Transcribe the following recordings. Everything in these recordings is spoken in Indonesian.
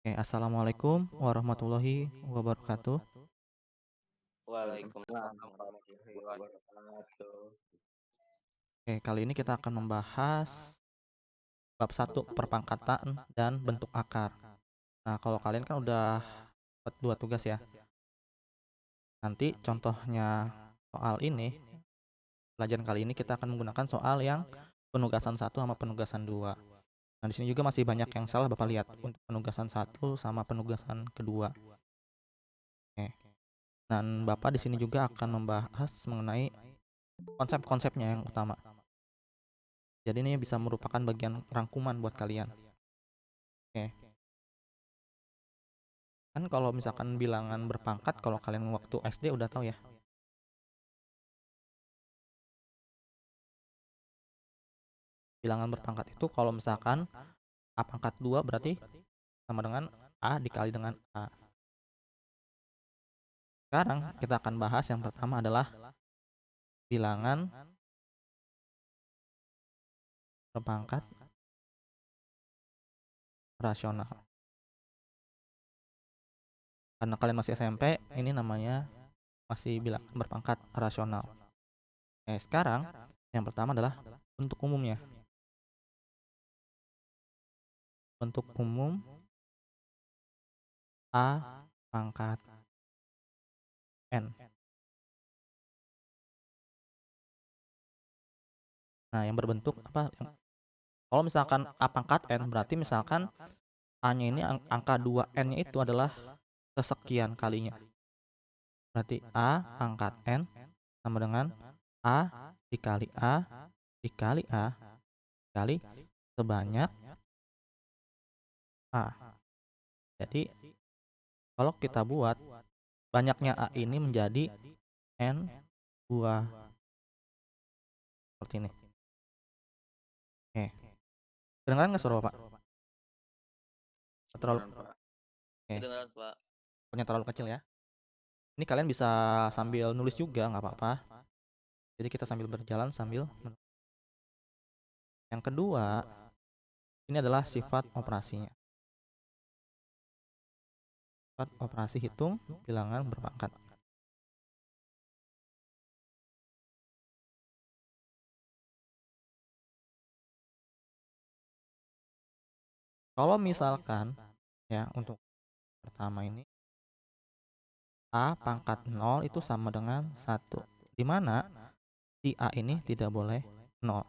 Oke, assalamualaikum warahmatullahi wabarakatuh. Waalaikumsalam Waalaikumsalam warahmatullahi warahmatullahi wabarakatuh. wabarakatuh. Oke, kali ini kita akan membahas bab satu perpangkatan dan bentuk akar. Nah, kalau kalian kan udah dapat dua tugas ya. Nanti contohnya soal ini, pelajaran kali ini kita akan menggunakan soal yang penugasan satu sama penugasan dua. Nah, di sini juga masih banyak yang salah Bapak lihat untuk penugasan satu sama penugasan kedua. Oke. Dan Bapak di sini juga akan membahas mengenai konsep-konsepnya yang utama. Jadi ini bisa merupakan bagian rangkuman buat kalian. Oke. Kan kalau misalkan bilangan berpangkat, kalau kalian waktu SD udah tahu ya. Bilangan berpangkat itu kalau misalkan A pangkat 2 berarti sama dengan A dikali dengan A. Sekarang kita akan bahas yang pertama adalah bilangan berpangkat rasional. Karena kalian masih SMP, ini namanya masih bilangan berpangkat rasional. Sekarang yang pertama adalah bentuk umumnya. Bentuk umum A pangkat N. Nah, yang berbentuk apa? Kalau misalkan A pangkat N berarti misalkan A-nya ini angka 2N-nya itu adalah kesekian kalinya. Berarti A pangkat N sama dengan A dikali A dikali A dikali sebanyak A. Jadi kalau kita buat banyaknya A ini menjadi N buah seperti ini. Oke. Kedengaran nggak suara Bapak? Terlalu Kedengaran, Pak. oke. Kedengaran, Pak. Pokoknya terlalu kecil ya. Ini kalian bisa sambil nulis juga nggak apa-apa. Jadi kita sambil berjalan sambil yang kedua, ini adalah sifat operasinya. Sifat operasi hitung bilangan berpangkat. Kalau misalkan ya untuk pertama ini A pangkat 0 itu sama dengan 1. Di mana si A ini tidak boleh 0.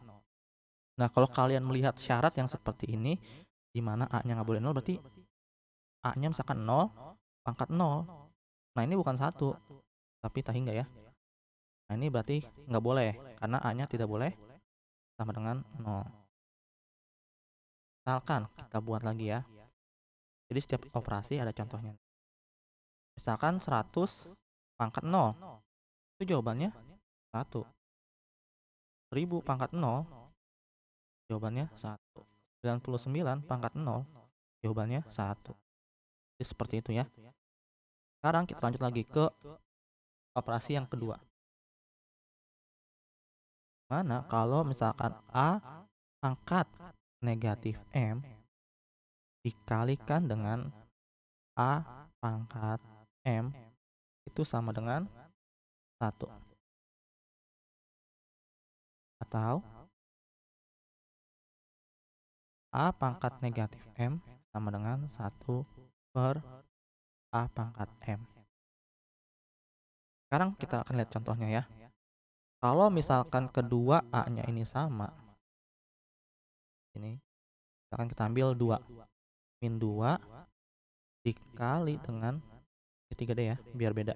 Nah, kalau kalian melihat syarat yang seperti ini, di mana A-nya nggak boleh 0 berarti A-nya misalkan 0, pangkat 0. Nah, ini bukan 1, tapi tahu nggak ya? Nah, ini berarti nggak boleh, karena A-nya tidak boleh sama dengan 0. Misalkan kita buat lagi ya. Jadi setiap operasi ada contohnya. Misalkan 100 pangkat 0. Itu jawabannya 1. 1000 pangkat 0. Jawabannya 1. 99 pangkat 0. Jawabannya 1. Jadi seperti itu ya. Sekarang kita lanjut lagi ke operasi yang kedua. Mana kalau misalkan A pangkat negatif M dikalikan dengan A pangkat M itu sama dengan 1. Atau A pangkat negatif M sama dengan 1 per A pangkat M. Sekarang kita akan lihat contohnya ya. Kalau misalkan kedua A-nya ini sama, ini misalkan kita ambil 2, min 2 dikali dengan 3D ya, biar beda.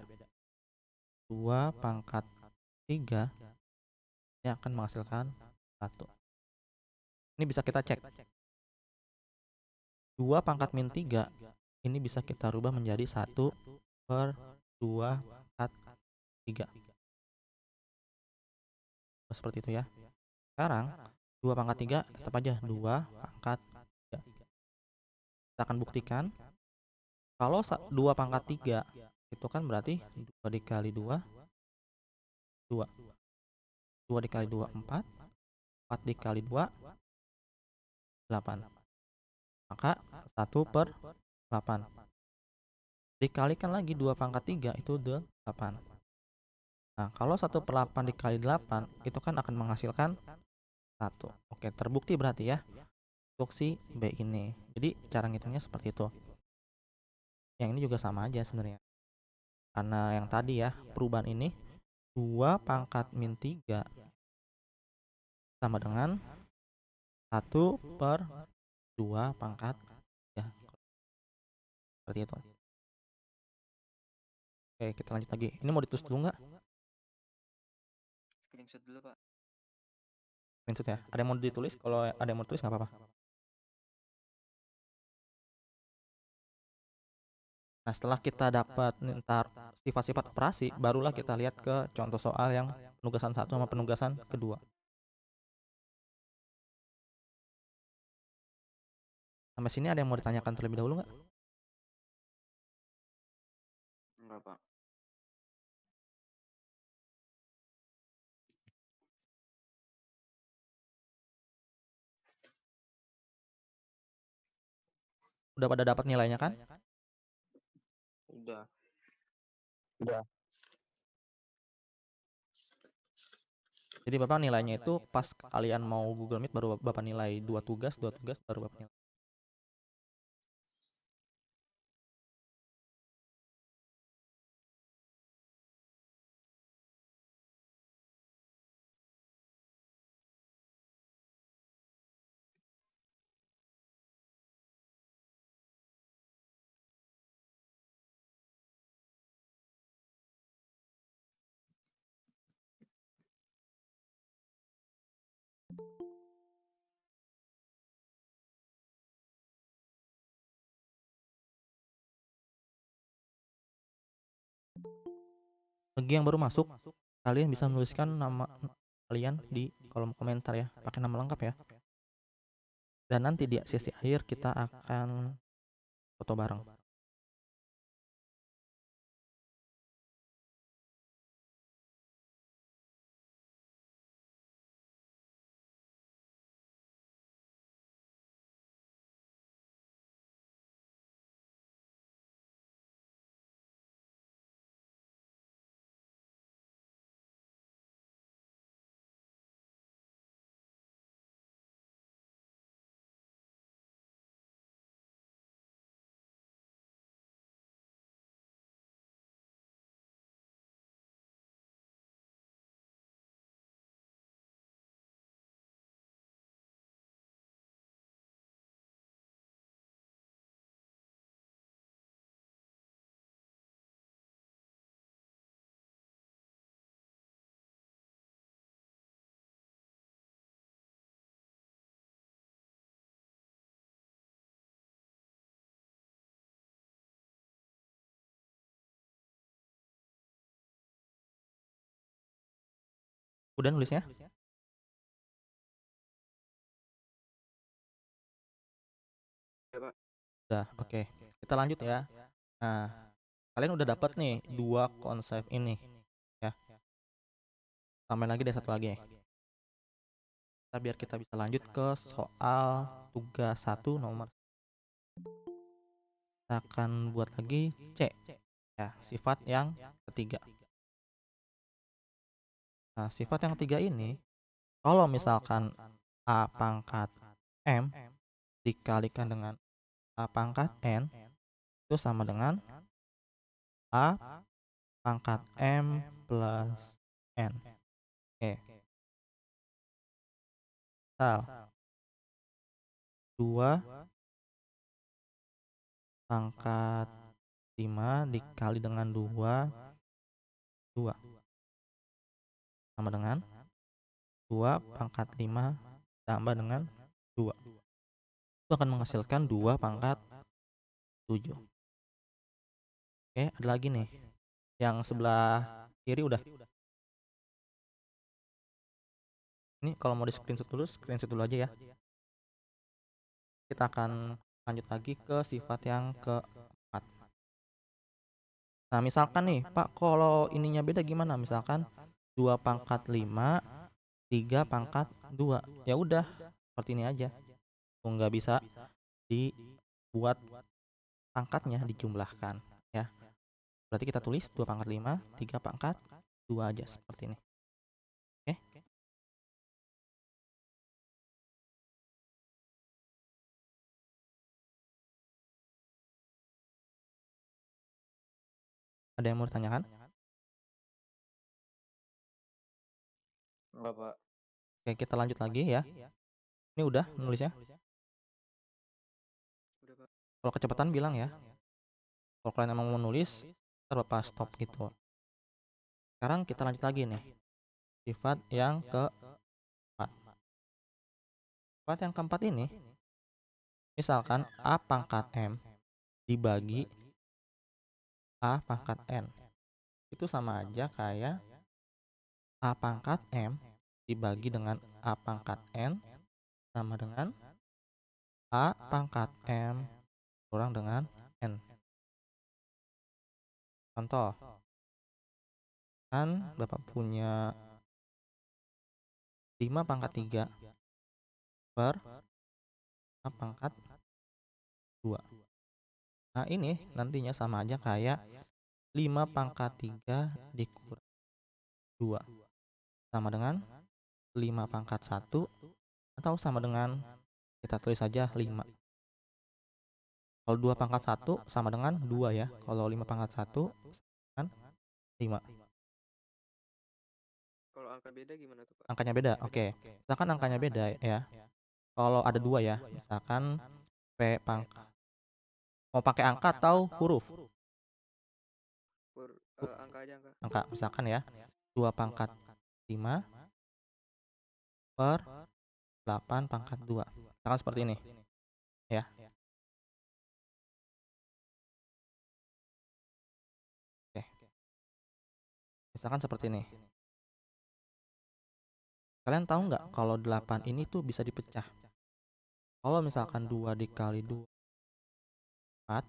2 pangkat 3 ini akan menghasilkan 1. Ini bisa kita cek. 2 pangkat min 3 ini bisa kita rubah menjadi 1 per 2 pangkat 3. Seperti itu ya. Sekarang 2 pangkat 3 tetap aja 2 pangkat 3. Kita akan buktikan kalau 2 pangkat 3 itu kan berarti 2 dikali 2 2. 2 dikali 2 4. 4 dikali 2 8. Maka 1 per 8. Dikalikan lagi 2 pangkat 3 itu 8. Nah, kalau 1/8 dikali 8 itu kan akan menghasilkan 1. Oke, terbukti berarti ya untuk si B ini. Jadi cara ngitungnya seperti itu. Yang ini juga sama aja sebenarnya. Karena yang tadi ya, perubahan ini 2 pangkat min 3 sama dengan 1/2 pangkat 3. Seperti itu. Oke, kita lanjut lagi. Ini mau ditulis dulu nggak? Screenshot dulu, Pak. Screenshot ya. Ada yang mau ditulis? Kalau ada yang mau tulis nggak apa-apa. Nah, setelah kita dapat ntar sifat-sifat operasi, barulah kita lihat ke contoh soal yang penugasan 1 sama penugasan kedua. Sampai sini ada yang mau ditanyakan terlebih dahulu nggak? Enggak, Pak. Udah pada dapat nilainya kan? Udah. Jadi Bapak nilainya itu pas kalian mau Google Meet baru Bapak nilai 2 tugas baru Bapak nilai. Bagi yang baru masuk, kalian bisa menuliskan nama kalian di kolom komentar ya, pakai nama lengkap ya. Dan nanti di sesi akhir kita akan foto bareng. Udah nulisnya? Ya, Pak. Udah, oke. Kita lanjut ya. Nah, kalian udah dapat nih 2 konsep ini ya. Tambahin lagi deh satu lagi. Biar kita bisa lanjut ke soal tugas 1 nomor. Kita akan buat lagi C ya, sifat yang ketiga. Nah, sifat yang ketiga ini kalau misalkan A pangkat M dikalikan dengan A pangkat N itu sama dengan A pangkat M plus N. Oke. Misal 2 pangkat 5 dikali dengan 2 sama dengan 2 pangkat 5 tambah dengan 2. Itu akan menghasilkan 2 pangkat 7. Oke, ada lagi nih. Yang sebelah kiri udah. Ini kalau mau di screenshot dulu aja ya. Kita akan lanjut lagi ke sifat yang keempat. Nah, misalkan nih, Pak, kalau ininya beda gimana? Misalkan 2 pangkat 5, 3 pangkat 2. Ya udah, seperti ini aja. Nggak bisa dibuat pangkatnya dijumlahkan ya. Berarti kita tulis 2 pangkat 5, 3 pangkat 2 aja seperti ini. Oke. Ada yang mau ditanyakan? Enggak, Pak. Oke, kita lanjut lagi ya. Ini udah nulisnya. Udah, Pak. Kalau kecepatan bilang ya. Kalau kalian emang mau nulis, ntar Bapak stop gitu. Sekarang kita lanjut lagi nih. Sifat yang keempat. Sifat yang keempat ini, misalkan A pangkat M dibagi A pangkat N. Itu sama aja kayak A pangkat M dibagi dengan A pangkat N sama dengan A pangkat M kurang dengan N. Contoh, kan Bapak punya 5 pangkat 3 per A pangkat 2. Nah ini nantinya sama aja kayak 5 pangkat 3 dikurang 2. Sama dengan 5 pangkat 1 atau sama dengan kita tulis saja 5. Kalau 2 pangkat 1 sama dengan 2 ya. Kalau 5 pangkat 1 sama dengan 5. Kalau angka beda gimana tuh, Pak? Angkanya beda. Oke. Misalkan angkanya beda ya. Kalau ada 2 ya, misalkan P pangkat mau pakai angka atau huruf? Angka aja, angka. Angka. Misalkan ya, 2 pangkat 5 per 8 pangkat 2. Misalkan seperti ini. Ya. Oke. Misalkan seperti ini. Kalian tahu nggak kalau 8 ini tuh bisa dipecah? Kalau misalkan 2 dikali 2, 4.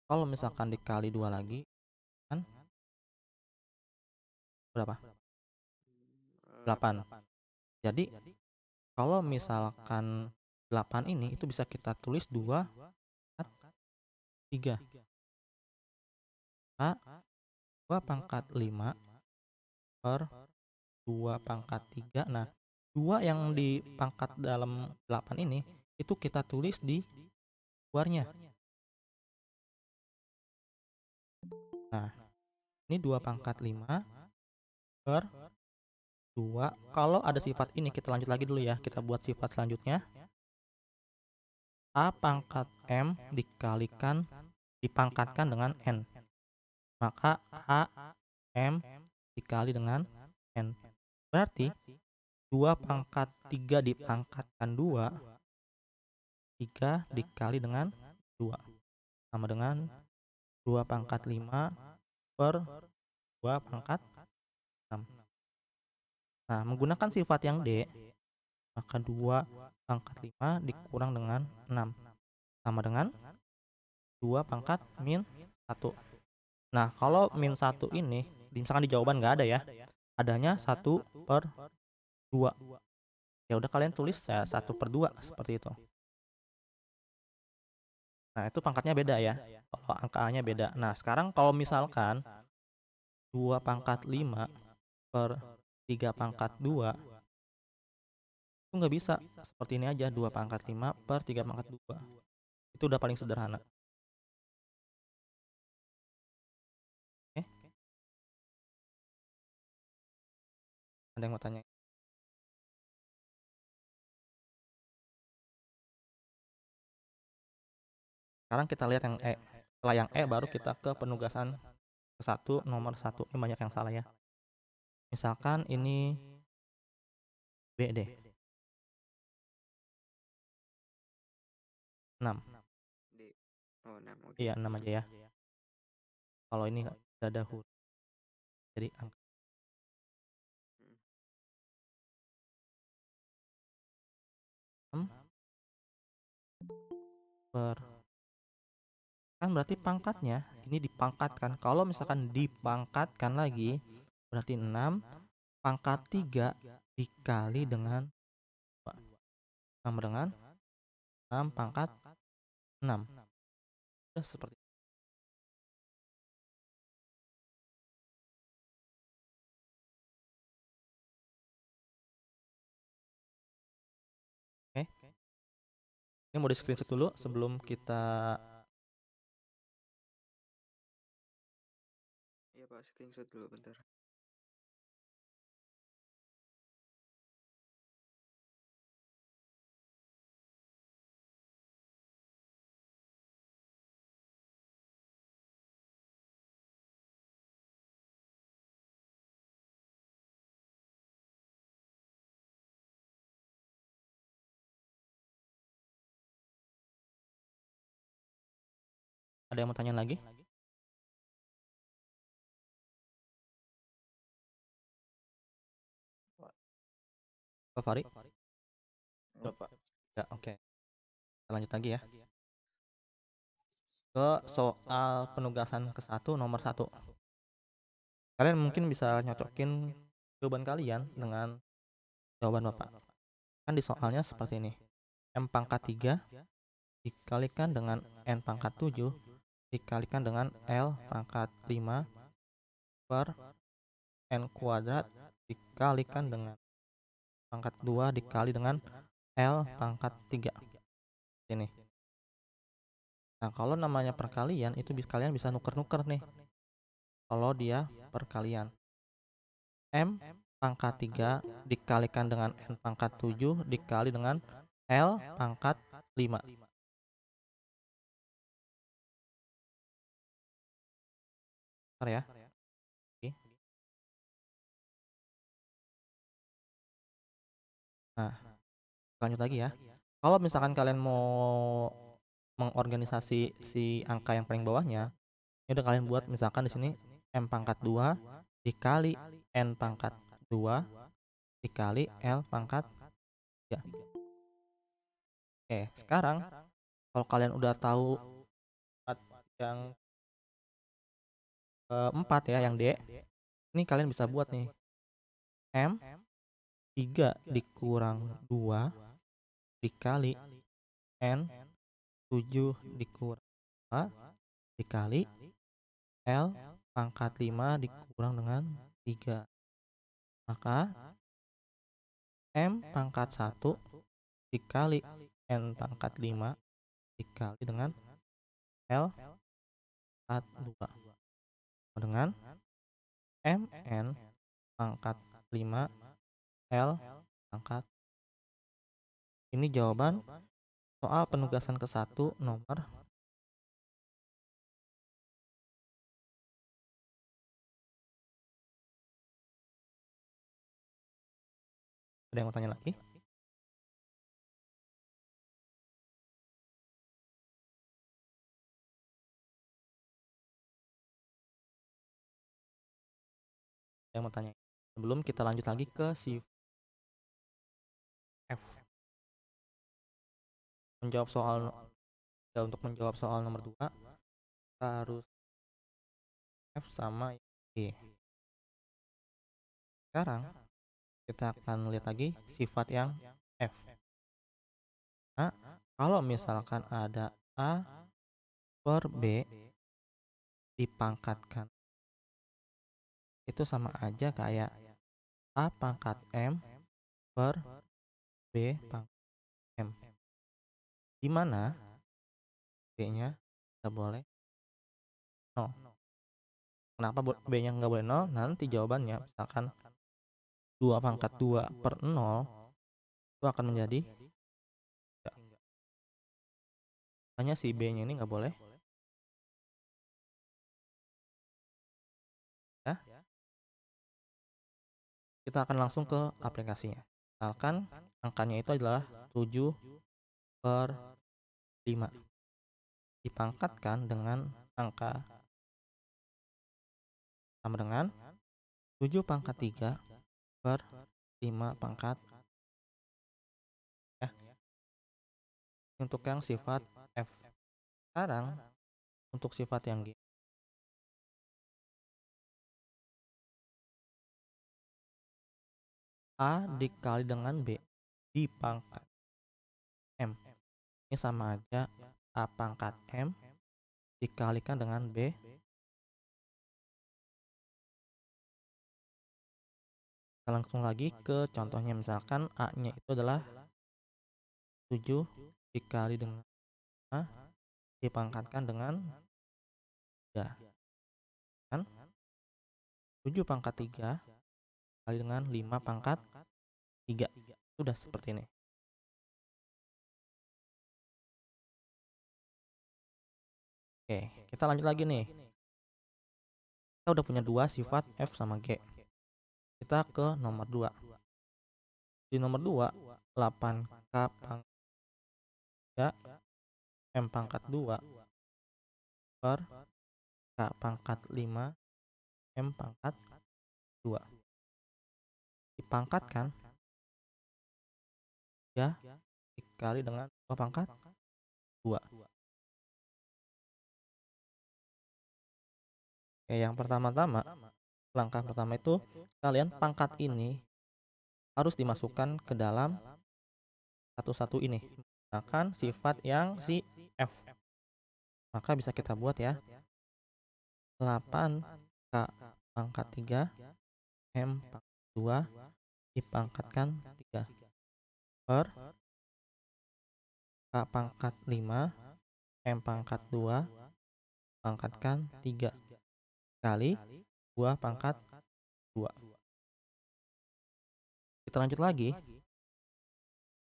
Kalau misalkan dikali 2 lagi, kan berapa? 8. 8. Jadi, kalau misalkan 8 ini itu bisa kita tulis 2, 4, 3. A, 2 pangkat 5 per 2 pangkat 3. Nah, 2 yang dipangkat dalam 8 ini, itu kita tulis di luarnya. Nah, ini 2 pangkat 5 per 2. Kalau ada sifat ini, kita lanjut lagi dulu ya. Kita buat sifat selanjutnya. A pangkat M dipangkatkan dengan N. Maka A M dikali dengan N. Berarti 2 pangkat 3 dipangkatkan 2, 3 dikali dengan 2. Sama dengan 2 pangkat 5 per 2 pangkat 6. Nah, menggunakan sifat yang D, maka 2 pangkat 5 dikurang dengan 6. Sama dengan 2 pangkat min 1. Nah, kalau min 1 ini, misalkan di jawaban nggak ada ya, adanya 1 per 2. Ya udah kalian tulis ya 1 per 2 seperti itu. Nah, itu pangkatnya beda ya. Kalau angkanya beda. Nah, sekarang kalau misalkan 2 pangkat 5 per 3 pangkat 2, itu nggak bisa. Seperti ini aja, 2 pangkat 5 per 3 pangkat 2. Itu udah paling sederhana. Oke, ada yang mau tanya? Sekarang kita lihat yang E. Setelah yang E baru kita ke penugasan ke 1 nomor 1. Ini banyak yang salah ya. Misalkan ini B deh. 6. D. Oh, 6. Oke. Iya, 6 aja ya. Kalau ini nggak ada huruf. Jadi angka Hmm. 6 per, kan berarti pangkatnya ini dipangkatkan. Kalau misalkan dipangkatkan lagi berarti 6 pangkat 3 dikali dengan 2 sama dengan 6 pangkat 6. Udah seperti oke. Ini mau di-screenshot dulu sebelum kita Iya Pak, screenshot dulu bentar. ada yang mau tanya lagi? Pak, Pak Fari? enggak Pak. Ya, oke. Kita lanjut lagi ya. Ke soal penugasan ke-1 nomor 1. Kalian mungkin bisa nyocokin jawaban kalian dengan jawaban Bapak. Kan di soalnya seperti ini. M pangkat 3 dikalikan dengan N pangkat 7 dikalikan dengan L pangkat 5 per N kuadrat dikalikan dengan pangkat 2 dikali dengan L pangkat 3. Ini. Nah, kalau namanya perkalian itu kalian bisa nuker-nuker nih. Kalau dia perkalian. M pangkat 3 dikalikan dengan N pangkat 7 dikali dengan L pangkat 5. Bentar ya. Oke. Nah, lanjut lagi ya. Kalau misalkan kalian mau mengorganisasi si angka yang paling bawahnya, ini udah kalian buat misalkan di sini M pangkat 2 dikali N pangkat 2 dikali L pangkat 3. Oke, sekarang kalau kalian udah tahu yang keempat ya, yang D, ini kalian bisa buat nih. M 3 dikurang 2 dikali N 7 dikurang 2 dikali L pangkat 5 dikurang dengan 3. Maka M pangkat 1 dikali N pangkat 5 dikali dengan L pangkat 2 dengan MN pangkat 5 L pangkat. Ini jawaban soal penugasan ke-1 nomor. Ada yang mau tanya lagi? Ada yang mau tanya? Sebelum kita lanjut lagi ke si F. Menjawab soal ya, untuk menjawab soal nomor 2 kita harus F sama G. Sekarang kita akan lihat lagi sifat yang F. Nah, kalau misalkan ada A per B dipangkatkan, itu sama aja kayak A pangkat M per B pangkat M. Dimana B-nya nggak boleh 0. Kenapa B-nya nggak boleh 0? Nanti jawabannya misalkan 2 pangkat 2 per 0 itu akan menjadi ya. Makanya si B-nya ini nggak boleh ya. Kita akan langsung ke aplikasinya. Misalkan angkanya itu adalah 7 per 5 dipangkatkan dengan angka sama dengan 7 pangkat 3 per 5 pangkat ya. Untuk yang sifat F. Sekarang untuk sifat yang G. A dikali dengan B dipangkat M. Ini sama aja A pangkat M dikalikan dengan B. Kita langsung lagi ke contohnya, misalkan A-nya itu adalah 7 dikali dengan A dipangkatkan dengan 3. Kan 7 pangkat 3 kali dengan 5 pangkat 3. Sudah seperti ini. Oke, kita lanjut lagi nih. Kita udah punya dua sifat F sama G. Kita ke nomor 2. Di nomor 2, 8K pangkat 3 M pangkat 2 per K pangkat 5 M pangkat 2. Dipangkatkan 3 dikali dengan 2 pangkat 2. Oke, yang pertama-tama, langkah pertama itu kalian pangkat ini harus dimasukkan ke dalam satu-satu ini, menggunakan sifat yang si F. Maka bisa kita buat ya, 8K pangkat 3 M pangkat 2 dipangkatkan 3 per K pangkat 5 M pangkat 2 pangkatkan 3 kali 2 pangkat 2. Kita lanjut lagi.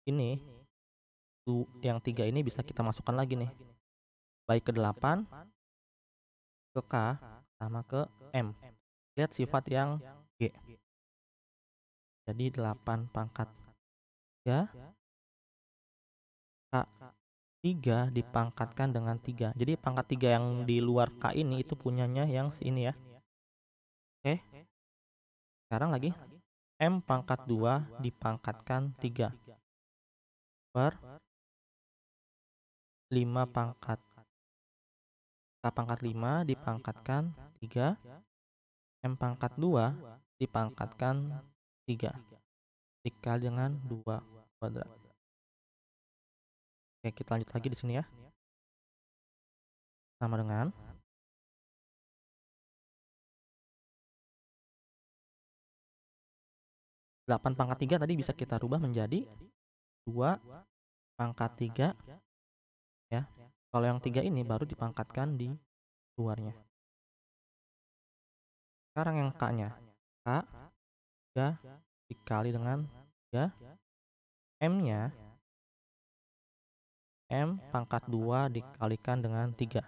Ini yang 3 ini bisa kita masukkan lagi nih, baik ke 8, ke K, sama ke M. Lihat sifat yang G. Jadi 8 pangkat 3 K 3 dipangkatkan dengan 3. Jadi pangkat 3 yang di luar K ini itu punyanya yang ini ya. Oke. Sekarang lagi M pangkat 2 dipangkatkan 3 per 5 pangkat K pangkat 5 dipangkatkan 3 M pangkat 2 dipangkatkan 3 dikali dengan 2 kuadrat. Oke, kita lanjut lagi di sini ya. Sama dengan 8 pangkat 3 tadi bisa kita rubah menjadi 2 pangkat 3 ya. Kalau yang 3 ini baru dipangkatkan di luarnya. Sekarang yang K-nya, K 3 dikali dengan 3, M-nya M pangkat 2 dikalikan dengan 3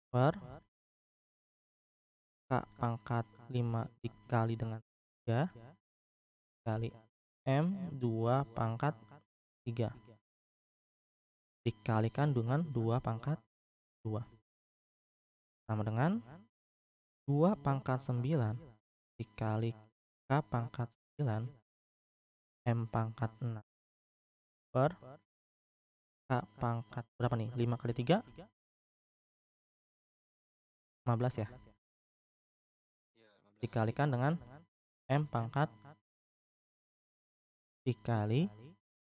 per K pangkat 5 dikali dengan 3 kali M 2 pangkat 3 dikalikan dengan 2 pangkat 2 sama dengan 2 pangkat 9 dikali K pangkat 9 M pangkat 6 per K pangkat berapa nih? 5 kali 3 15 ya. Iya, 15. Dikalikan dengan M pangkat dikali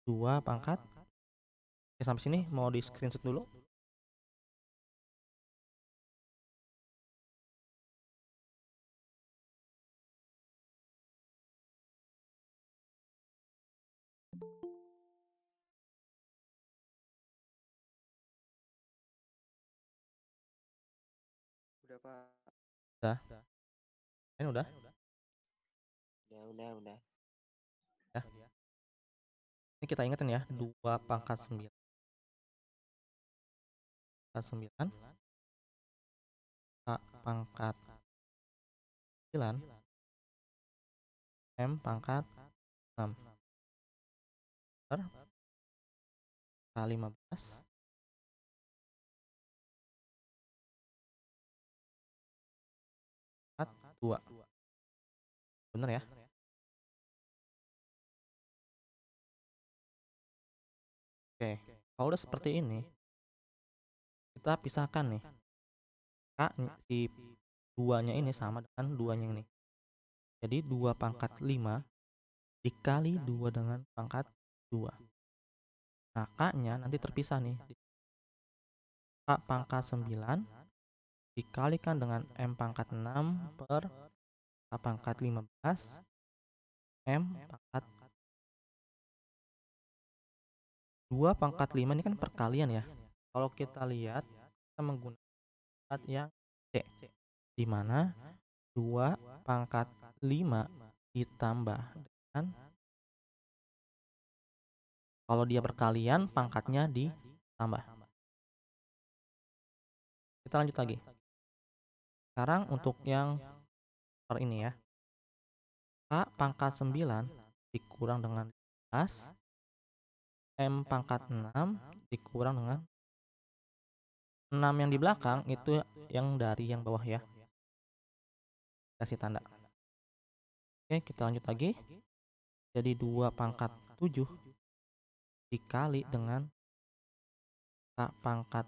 2 pangkat. Oke, sampai sini mau di screenshot dulu. Udah, Pak. Udah. Ini udah. Udah. Ya. Ini kita ingetin ya, 2 pangkat 9 K pangkat 9 M pangkat 6 per K 15 pangkat 2. Bener ya? Oke, kalau udah seperti ini, kita pisahkan nih. K si 2-nya ini sama dengan 2-nya ini. Jadi 2 pangkat 5 dikali 2 dengan pangkat 2. Nah, K-nya nanti terpisah nih. K pangkat 9 dikalikan dengan M pangkat 6 per K pangkat 15 M pangkat 2 pangkat 5 ini kan perkalian ya. Kalau kita lihat, kita menggunakan yang C, di mana 2 pangkat 5 ditambah dengan, kalau dia berkalian pangkatnya ditambah. Kita lanjut lagi. Sekarang untuk yang per ini ya. K pangkat 9 dikurang dengan 15 M pangkat 6 dikurang dengan 6 yang di belakang itu yang dari yang bawah ya. Kasih tanda. Oke, kita lanjut lagi. Jadi 2 pangkat 7 dikali dengan K pangkat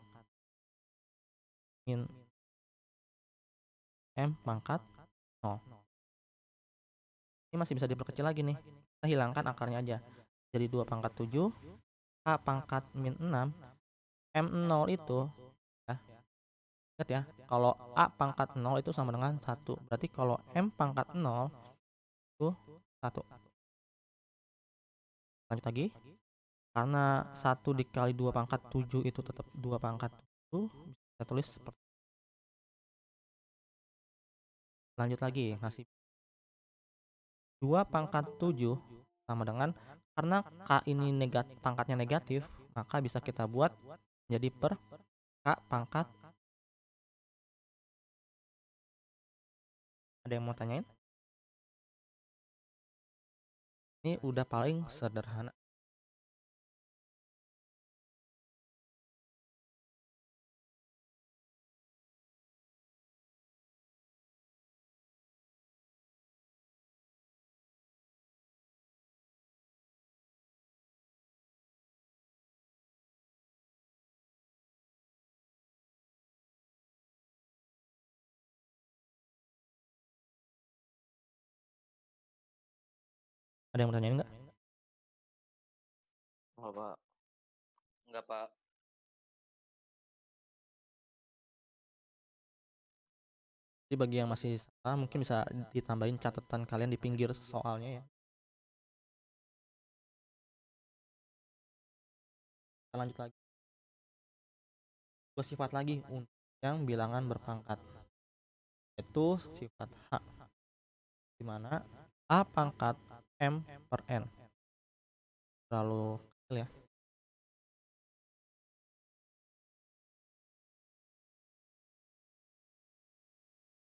min M pangkat 0. Ini masih bisa diperkecil lagi nih. Kita hilangkan akarnya aja. Jadi 2 pangkat 7 K pangkat min 6 M0 itu ya. Ingat ya, kalau A pangkat 0 itu sama dengan 1. Berarti kalau M pangkat 0 itu 1. Lanjut lagi. Karena 1 dikali 2 pangkat 7 itu tetap 2 pangkat 7. Kita tulis seperti. Lanjut lagi, masih 2 pangkat 7 sama dengan, karena K ini pangkatnya negatif, maka bisa kita buat jadi per K pangkat. Ada yang mau tanyain? Ini udah paling sederhana. Ada yang mau tanyain nggak? Enggak, Pak. Enggak, Pak. Jadi bagi yang masih salah mungkin bisa ditambahin catatan kalian di pinggir soalnya ya. Kita lanjut lagi. Dua sifat lagi untuk yang bilangan berpangkat, yaitu sifat H, di mana A pangkat M per N terlalu kecil ya.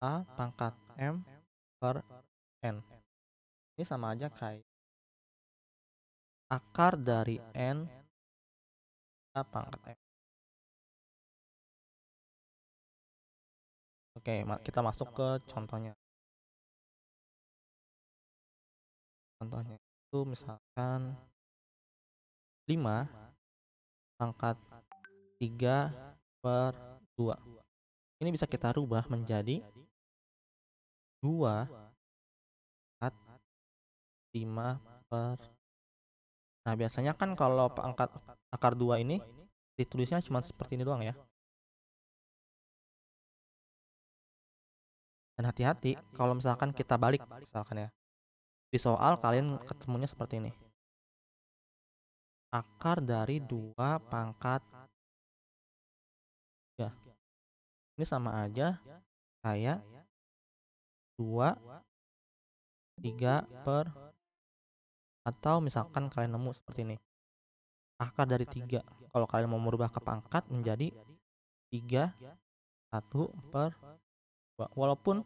A pangkat M per N ini sama aja kayak akar dari N A pangkat M. Oke, kita masuk ke contohnya. Contohnya itu misalkan 5 pangkat 3 per 2. Ini bisa kita rubah menjadi 2 pangkat 5 per. Nah, biasanya kan kalau pangkat akar 2 ini ditulisnya cuma seperti ini doang ya. Dan hati-hati kalau misalkan kita balik misalkan ya. Di soal kalian ketemunya seperti ini. Akar dari 2 pangkat ya. Ini sama aja kayak 2 3 per, atau misalkan kalian nemu seperti ini. Akar dari 3. Kalau kalian mau merubah ke pangkat menjadi 3 1 per 2. Walaupun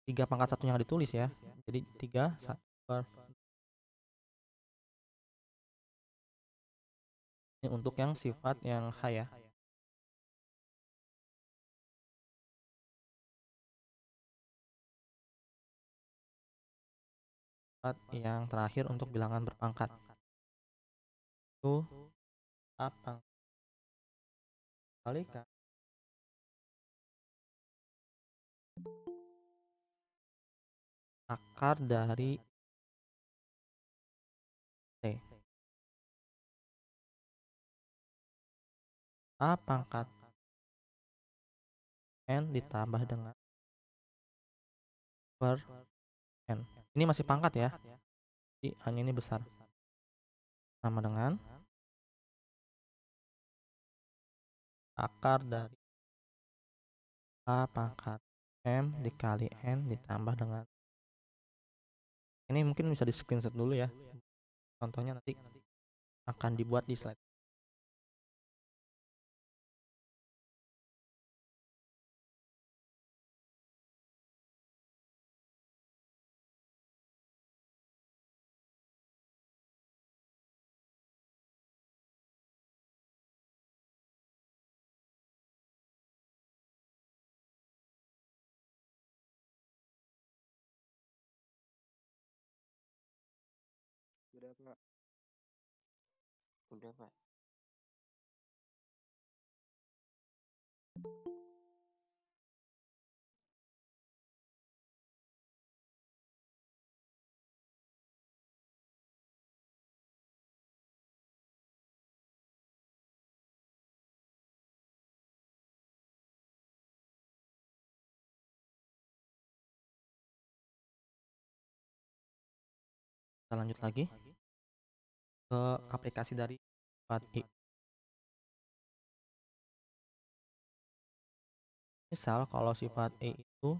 3 pangkat 1 yang ditulis ya. Jadi 3 1 per. Ini untuk yang sifat yang H ya. Sifat yang terakhir untuk bilangan berpangkat. Itu apa? Kalikan akar dari T. A pangkat N ditambah dengan per N. Ini masih pangkat ya, jadi A-nya ini besar. Sama dengan akar dari A pangkat M dikali N ditambah dengan, ini mungkin bisa di screenshot dulu ya, contohnya nanti akan dibuat di slide. Udah Pak. Udah, Pak. Kita lanjut lagi ke aplikasi dari sifat I. Misal kalau sifat E itu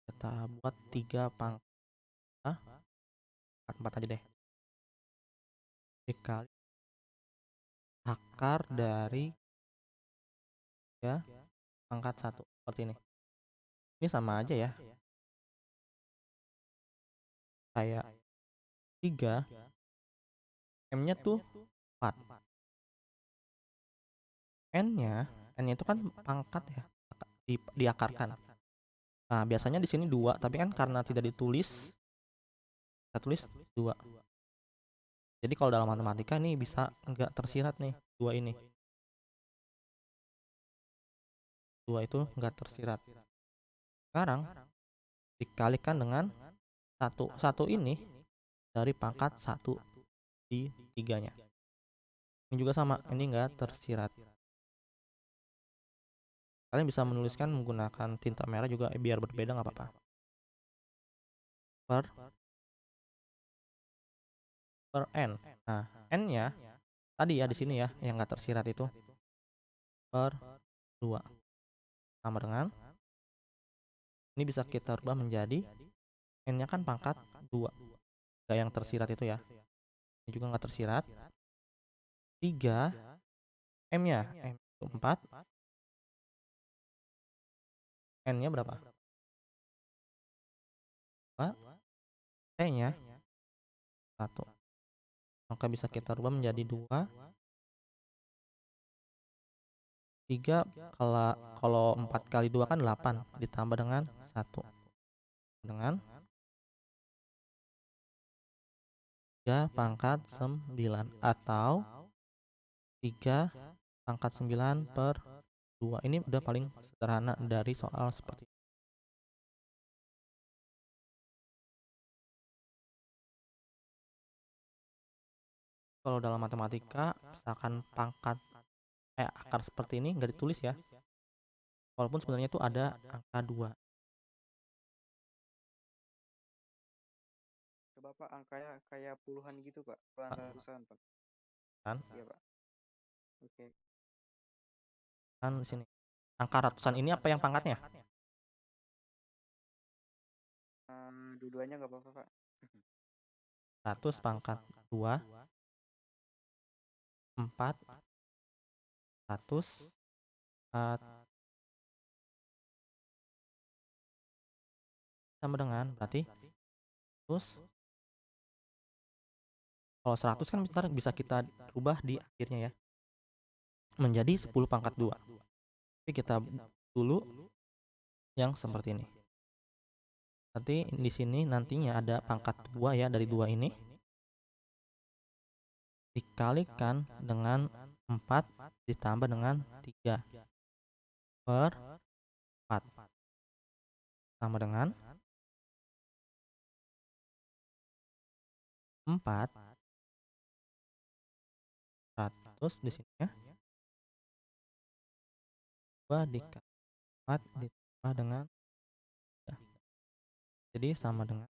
kita buat 3 pangkat, 4 aja deh, dikali akar dari 3 pangkat 1, seperti ini. Ini sama aja ya, kayak 3, M-nya tuh 4. N-nya itu kan pangkat ya, diakarkan. Nah, biasanya di sini 2, tapi kan karena tidak ditulis, kita tulis 2. Jadi kalau dalam matematika ini bisa enggak tersirat nih, 2 ini. 2 itu enggak tersirat. Sekarang dikalikan dengan 1. 1 ini dari pangkat 1 di 3-nya. Ini juga sama, ini enggak tersirat. Kalian bisa menuliskan menggunakan tinta merah juga biar berbeda nggak apa-apa. Per N. Nah, N-nya tadi ya di sini ya yang nggak tersirat itu per 2 sama dengan, ini bisa kita rubah menjadi N-nya kan pangkat 2, nggak yang tersirat itu ya, ini juga nggak tersirat. 3 M-nya M itu 4, N-nya berapa? 2, T-nya 1, maka bisa kita rubah menjadi 2. 3 kalau 4 kali 2 kan 8 ditambah dengan 1 dengan 3 pangkat 9 atau 3 pangkat 9 per 2. Ini udah paling sederhana dari soal seperti ini. Kalau dalam matematika misalkan akar seperti ini nggak ditulis ya, walaupun sebenarnya itu ada angka 2. Coba Pak angkanya kayak puluhan gitu Pak, puluhan ratusan Pak. Kan Iya Pak. Oke. kan di sini angka ratusan ini apa yang pangkatnya? Dua-duanya nggak apa-apa Pak. 100 pangkat 2, 4, 100, 4 sama dengan, berarti terus kalau 100 kan bentar bisa kita rubah di akhirnya ya menjadi 10 pangkat 2. Tapi kita dulu yang seperti ini. Nanti di sini nantinya ada pangkat 2 ya, dari 2 ini dikalikan dengan 4 ditambah dengan 3 per 4 sama dengan 4 100 di sini ya, 2 dikali 4 ditambah dengan 3. Jadi sama dengan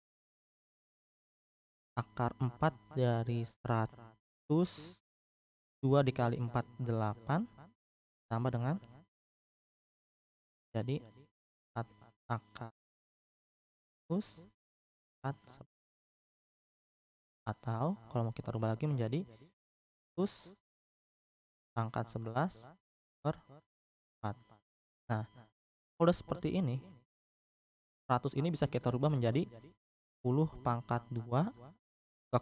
akar 4 dari 100, 2 dikali 4 8, tambah dengan jadi akar 100 4 atau kalau mau kita rubah lagi menjadi 100 pangkat 11 per 4. Nah, kalau udah seperti ini, 100 ini bisa kita rubah menjadi 10 pangkat 2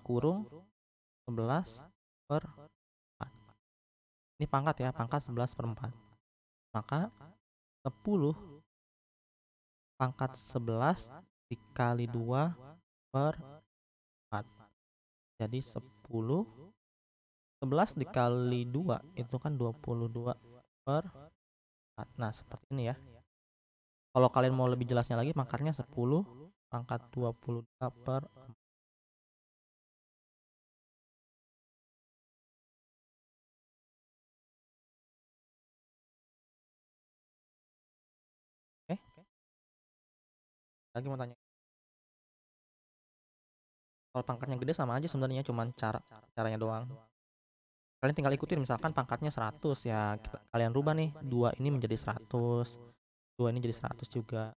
kurung 11 per 4. Ini pangkat ya, pangkat 11 per 4. Maka 10 pangkat 11 dikali 2 per 4. Jadi 10, 11 dikali 2 itu kan 22 per 4. Nah, seperti ini ya. Kalau kalian mau lebih jelasnya lagi, pangkatnya 10 pangkat 22 per 4. Oke, lagi mau tanya. Kalau pangkatnya gede sama aja sebenarnya, cuman caranya doang. Kalian tinggal ikutin, misalkan pangkatnya 100 ya, kalian rubah nih, 2 ini menjadi 100, 2 ini jadi 100 juga.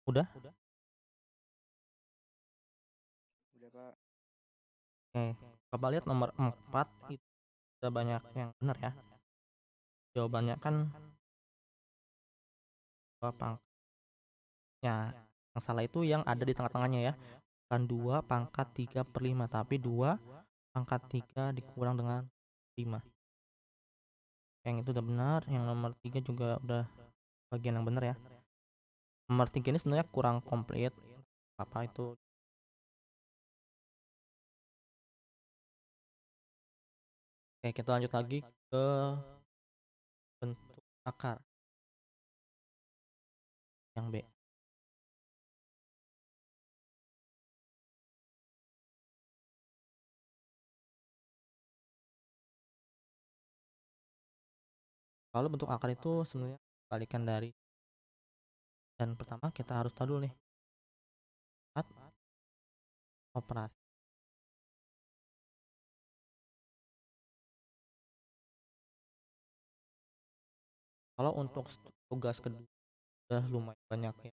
Udah? Udah, Pak. Oke, coba lihat nomor 4 itu udah banyak yang benar ya. Jawabannya kan pangkatnya, yang salah itu yang ada di tengah-tengahnya ya. Kan 2 pangkat 3 per 5, tapi 2 pangkat 3 dikurang dengan 5. Yang itu udah benar, yang nomor 3 juga udah bagian yang benar ya. Nomor 3 ini sebenarnya kurang komplit. Apa itu? Oke, kita lanjut lagi ke bentuk akar yang B. Kalau bentuk akar itu sebenarnya kebalikan dari, dan pertama kita harus tahu dulu nih, saat operasi. Kalau untuk tugas kedua udah lumayan banyak ya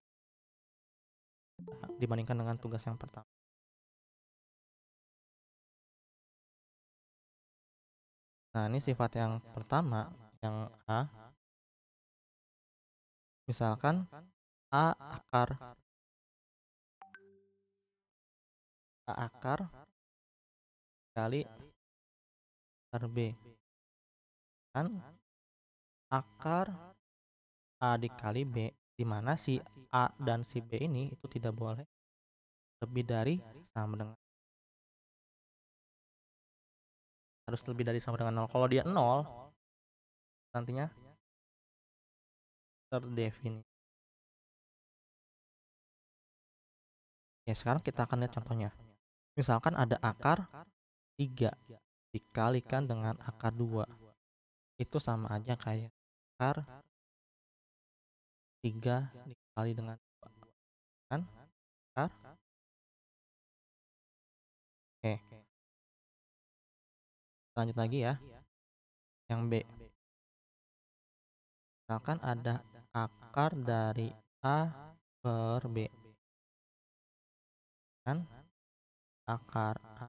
dibandingkan dengan tugas yang pertama. Nah, ini sifat yang pertama, yang A. Misalkan A akar kali akar B, kan akar A dikali B, di mana si A dan si B ini itu tidak boleh lebih dari sama dengan, harus lebih dari sama dengan 0. Kalau dia 0, nantinya terdefinisi. Ya, sekarang kita akan lihat contohnya. Misalkan ada akar 3 dikalikan dengan akar 2. Itu sama aja kayak akar 3 dikali dengan 2. Kan? Akar. Oke, lanjut lagi ya. Yang B. Misalkan ada akar dari A per B kan akar A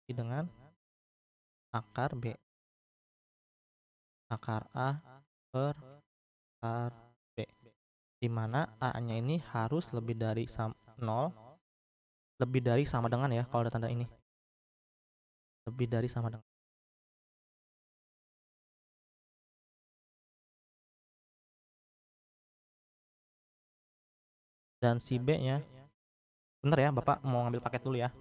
dengan akar B, akar A per akar B, di mana A-nya ini harus lebih dari 0, lebih dari sama dengan ya kalau ada tanda ini, lebih dari sama dengan. Dan si B-nya, bentar ya Bapak mau ngambil paket dulu ya.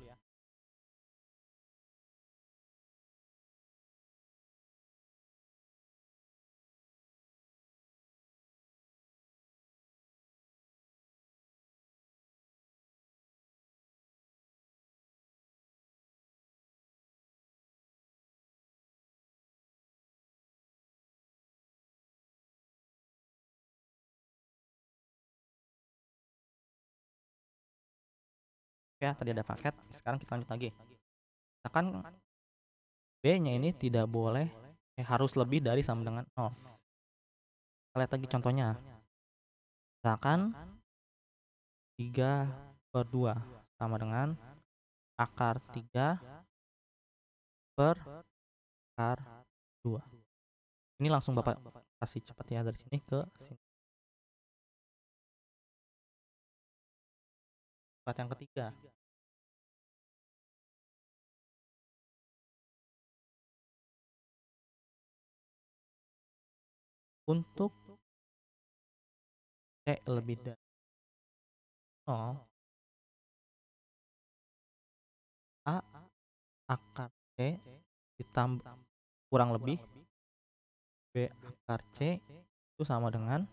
Ya, tadi ada paket, sekarang kita lanjut lagi. Misalkan B-nya ini tidak boleh, harus lebih dari sama dengan 0. Kita lihat lagi contohnya. Misalkan 3/2 sama dengan akar 3 per akar 2. Ini langsung Bapak kasih cepat ya dari sini ke sini. Part yang ketiga. Untuk C lebih dari 0, A akar C ditambah kurang lebih B akar C itu sama dengan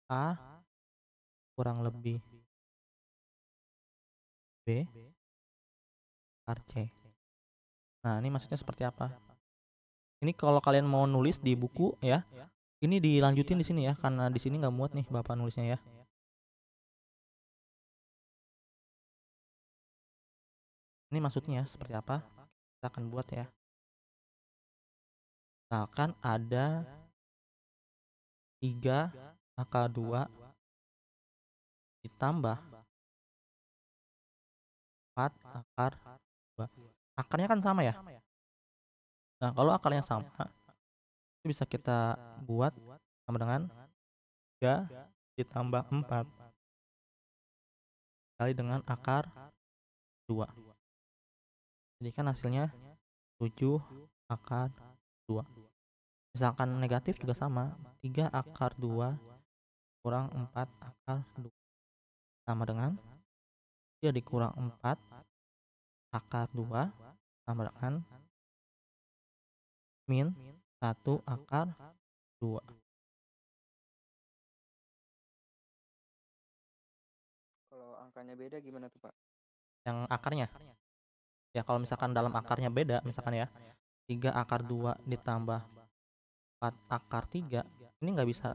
A kurang lebih B akar C. Nah, ini maksudnya seperti apa? Ini kalau kalian mau nulis di buku ya, ini dilanjutin di sini ya, karena di sini nggak muat nih Bapak nulisnya ya. Ini maksudnya seperti apa? Kita akan buat ya. Misalkan ada 3 akar 2 ditambah 4 akar 2. Akarnya kan sama ya. Nah, kalau akarnya sama, itu bisa kita buat sama dengan 3 ditambah 4 kali dengan akar 2. Jadi kan hasilnya 7 akar 2. Misalkan negatif juga sama, 3 akar 2 kurang 4 akar 2 sama dengan 3 dikurang 4 akar 2 sama dengan min 1 akar 2. Kalau angkanya beda gimana tuh, Pak? Yang akarnya ya, kalau misalkan dalam akarnya beda, misalkan ya 3 akar 2 ditambah 4 akar 3, ini nggak bisa,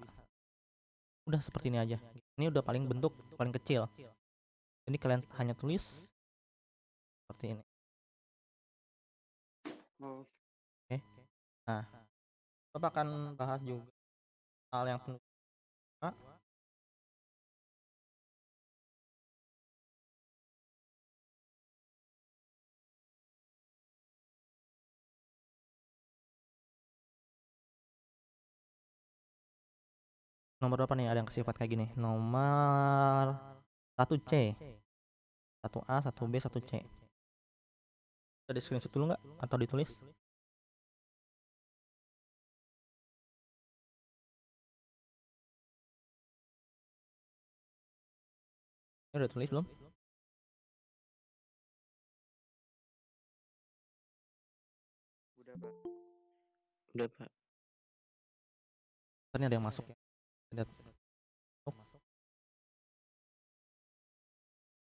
udah seperti ini aja. Ini udah paling bentuk paling kecil. Jadi kalian hanya tulis seperti ini. Oh, Oke. Nah, Bapak akan bahas juga hal yang penuh. Nomor berapa nih ada yang sifat kayak gini? Nomor 1C, 1A, 1B, 1C. Bisa di screenshot dulu nggak? Atau ditulis? Ini udah tulis belum? udah, Pak. Udah, Pak. Ternyata ada yang masuk ya. Ada masuk.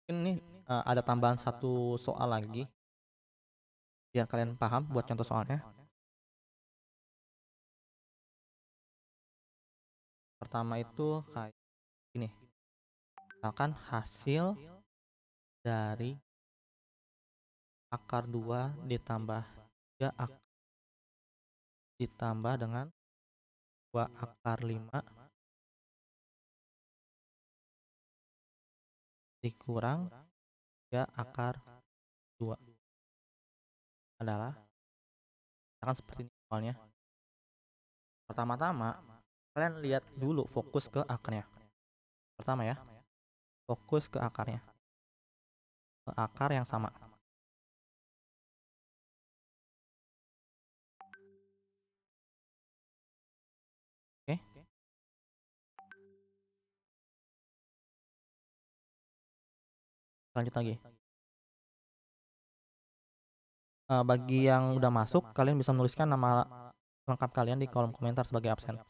Ini ada tambahan satu soal lagi biar kalian paham buat contoh soalnya. Pertama itu kayak ini. Misalkan hasil dari akar 2 ditambah 3 ditambah dengan 2 akar 5 dikurang 3 akar 2 adalah, misalkan seperti ini soalnya. Pertama-tama kalian lihat dulu fokus ke akarnya. Pertama ya, fokus ke akarnya, ke akar yang sama. Oke, lanjut lagi. Bagi yang udah masuk, kalian bisa menuliskan nama lengkap kalian di kolom komentar sebagai absen.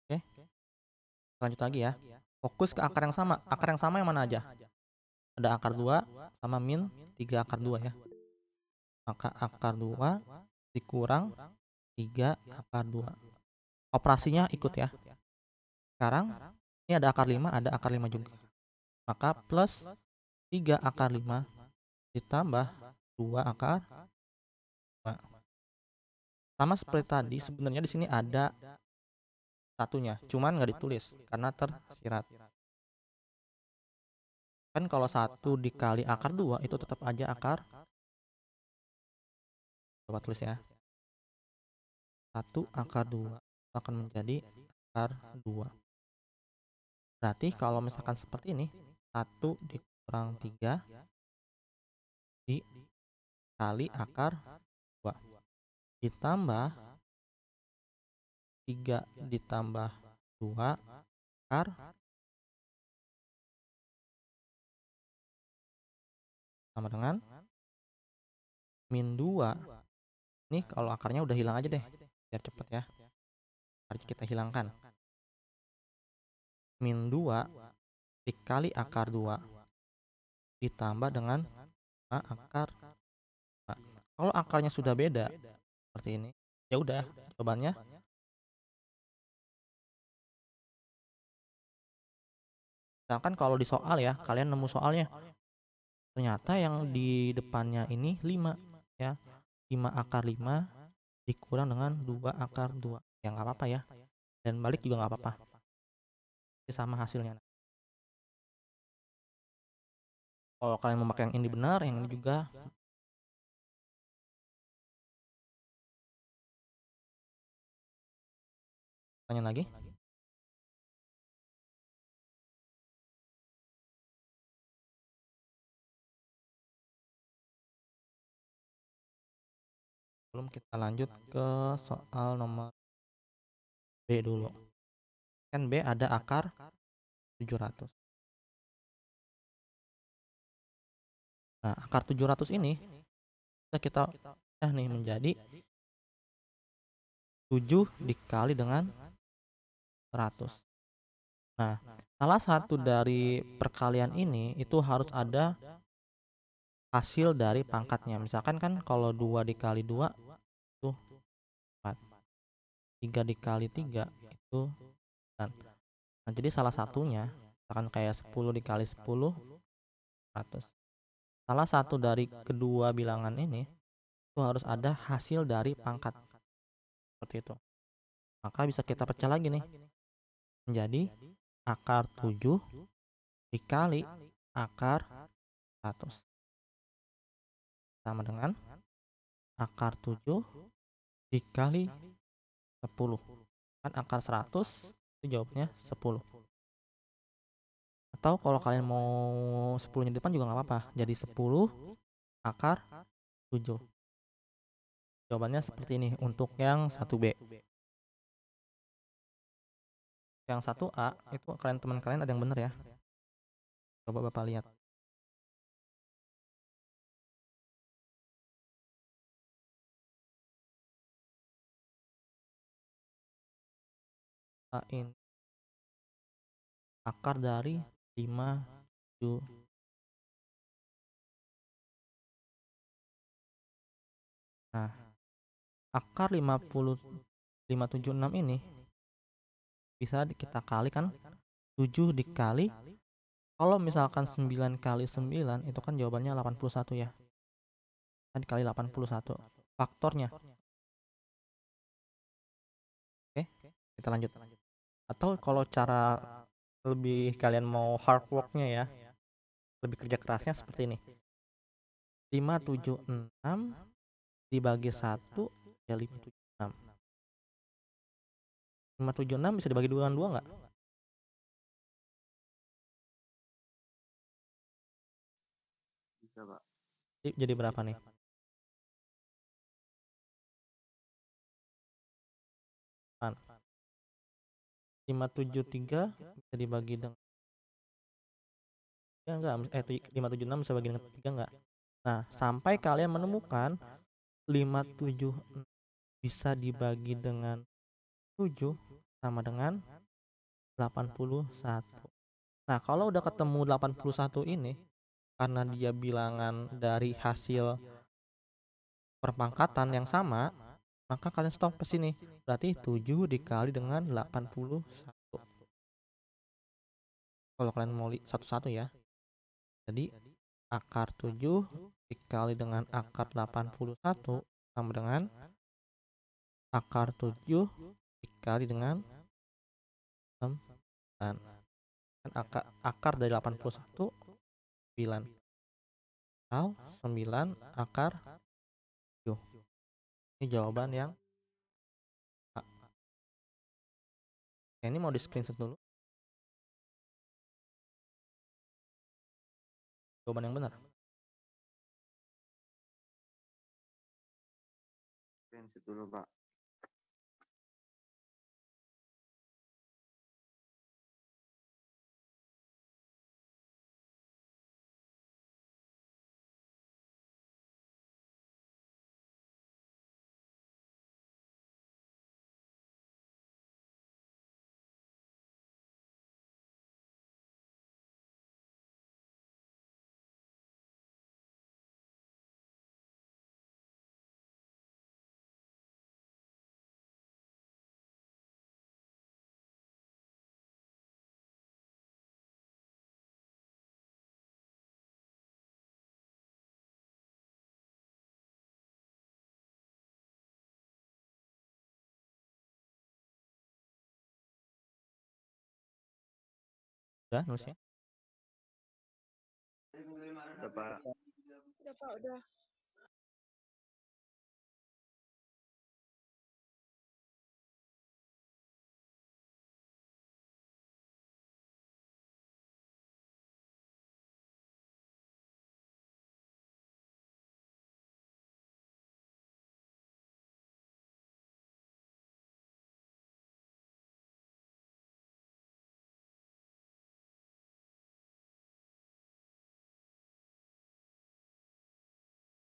Oke, lanjut lagi ya. Fokus ke akar yang sama. Akar yang sama yang mana aja? Ada akar 2 sama min 3 akar 2 ya. Maka akar 2 dikurang 3 akar 2. Operasinya ikut ya. Sekarang ini ada akar 5, ada akar 5 juga. Maka plus 3 akar 5 ditambah 2 akar 5. Sama seperti tadi, sebenarnya di sini ada satunya, cuman nggak ditulis karena tersirat. Kan kalau 1 dikali akar 2 itu tetap aja akar. Coba tulis ya. 1 akar 2 akan menjadi akar 2. Berarti kalau misalkan seperti ini, 1 dikurang 3 dikali akar 2 ditambah 3 ditambah 2 akar sama dengan min 2. Ini kalau akarnya udah hilang aja deh, biar cepet ya. Mari kita hilangkan. Min 2 dikali akar 2 ditambah dengan akar 2. Kalau akarnya sudah beda seperti ini, ya udah jawabannya. Misalkan kalau di soal ya, kalian nemu soalnya ternyata yang di depannya ini 5 ya. 5 akar 5 dikurang dengan 2 akar 2. Ya nggak apa-apa ya. Dan balik juga nggak apa-apa. Ini sama hasilnya. Kalau kalian memakai yang ini benar, yang ini juga. Tanya lagi. Belum, kita lanjut ke soal nomor B dulu. Kan B ada akar 700. Nah, akar 700 ini kita nih menjadi 7 dikali dengan 100. Nah, salah satu dari perkalian ini itu harus ada hasil dari pangkatnya. Misalkan kan kalau 2 dikali 2 itu 4. 3 dikali 3 itu 9. Nah, jadi salah satunya misalkan kayak 10 dikali 10 100. Salah satu dari kedua bilangan ini itu harus ada hasil dari pangkat. Seperti itu. Maka bisa kita pecah lagi nih. Menjadi akar 7 dikali akar 100 sama dengan akar 7 dikali 10. Kan akar 100 itu jawabnya 10. Atau kalau kalian mau 10 nya depan juga nggak apa-apa. Jadi 10 akar 7. Jawabannya seperti ini untuk yang 1B. Yang 1A itu kalian, teman kalian ada yang benar ya. Coba Bapak lihat. Ini akar dari 5 7. Nah, akar 576 ini bisa kita kalikan 7 dikali, kalau misalkan 9 kali 9 itu kan jawabannya 81 ya. Kan dikali 81 faktornya kita lanjut. Atau kalau cara lebih kalian mau hard worknya ya, lebih kerja kerasnya seperti ini. 576 dibagi 1 ya 576. 576 bisa dibagi dengan 2 nggak? Bisa, Pak. Jadi berapa nih? 573 bisa dibagi dengan ya enggak, 576 bisa bagi dengan 3 enggak? Nah, sampai kalian menemukan 576 bisa dibagi dengan 7 sama dengan 81. Nah, kalau udah ketemu 81 ini, karena dia bilangan dari hasil perpangkatan yang sama, maka kalian stop ke sini. Berarti 7 dikali dengan 81. Kalau kalian mau satu-satu ya. Jadi akar 7 dikali dengan akar 81 sama dengan akar 7 dikali dengan 9. Kan akar dari 81 9. Atau 9 akar 7. Ini jawaban yang A. Ini mau di screenshot dulu. Jawaban yang benar. Screenshot dulu, Pak. Udah nulisnya? Udah, Pak. Udah Pak, udah.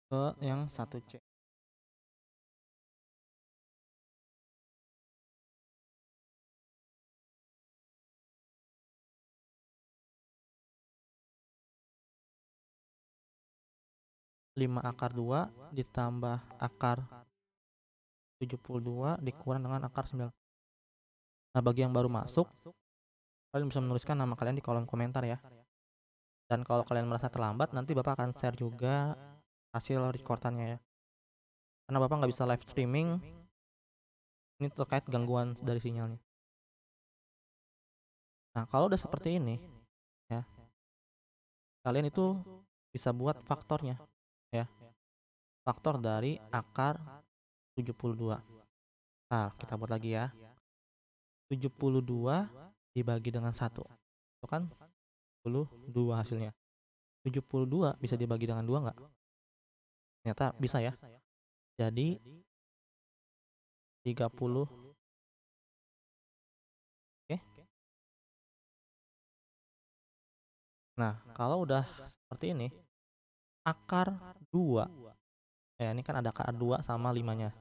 Ke yang 1C. Lima akar 2 ditambah akar 72 dikurang dengan akar 9. Nah, bagi yang baru masuk, kalian bisa menuliskan nama kalian di kolom komentar ya. Dan kalau kalian merasa terlambat, nanti Bapak akan share juga hasil recordannya ya. Karena Bapak nggak bisa live streaming, ini terkait gangguan dari sinyalnya. Nah, kalau udah seperti ini, ya, kalian itu bisa buat faktornya, ya. Faktor dari akar 72. Nah, kita buat lagi ya. 72 dibagi dengan 1. Itu kan 72 hasilnya. 72 bisa dibagi dengan 2 nggak? Ternyata bisa ya. Jadi 30. Oke. Nah, kalau udah seperti ini, akar 2. Ya, ini kan ada akar 2 sama 5-nya.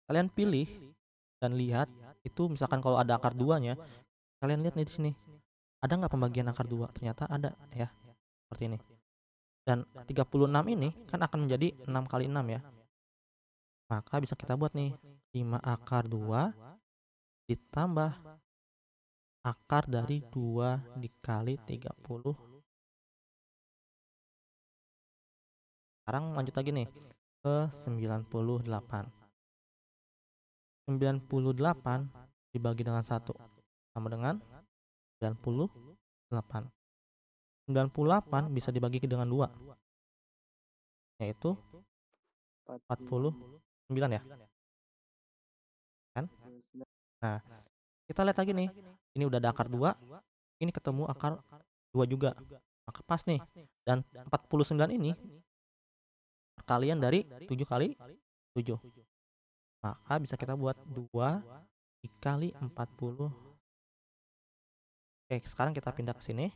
Kalian pilih dan lihat itu misalkan kalau ada akar 2-nya, kalian lihat nih di sini. Ada nggak pembagian akar 2? Ternyata ada ya. Seperti ini. Dan 36 ini kan akan menjadi 6 kali 6 ya. Maka bisa kita buat nih 5 akar 2 ditambah akar dari 2 dikali 30. Sekarang lanjut lagi nih ke 98. 98 dibagi dengan 1 sama dengan 98. 98 bisa dibagi dengan 2, yaitu 49 ya, kan? Nah, kita lihat lagi nih. Ini udah ada akar 2, ini ketemu akar 2 juga. Maka pas nih. Dan 49 ini perkalian dari 7 kali 7. Maka bisa kita buat 2 dikali 40. Oke, sekarang kita pindah ke sini.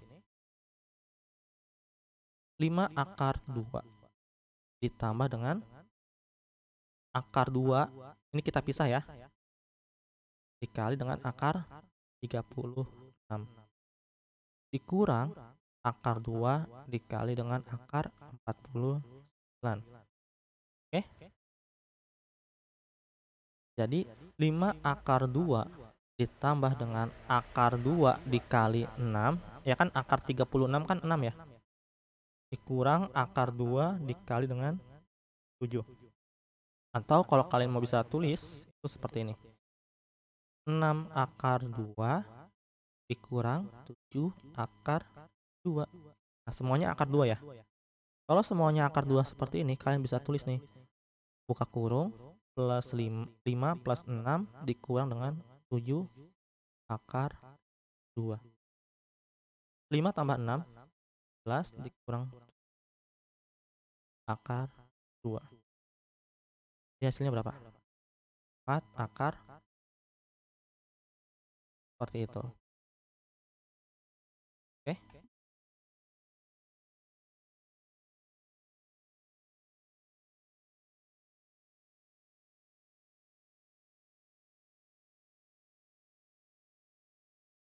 5 akar 2 ditambah dengan akar 2. Ini kita pisah ya. Dikali dengan akar 36. Dikurang akar 2 dikali dengan akar 49. Oke. Jadi 5 akar 2 ditambah dengan akar 2 dikali 6. Ya kan akar 36 kan 6 ya. Dikurang akar 2 dikali dengan 7. Atau kalau kalian mau bisa tulis itu seperti ini. 6 akar 2 dikurang 7 akar 2. Nah, semuanya akar 2 ya. Kalau semuanya akar 2 seperti ini, kalian bisa tulis nih. Buka kurung plus 5 plus 6 dikurang dengan 7 akar 2. 5 tambah 6 plus dikurang akar 2. Jadi hasilnya berapa? 4 akar seperti itu. Oke.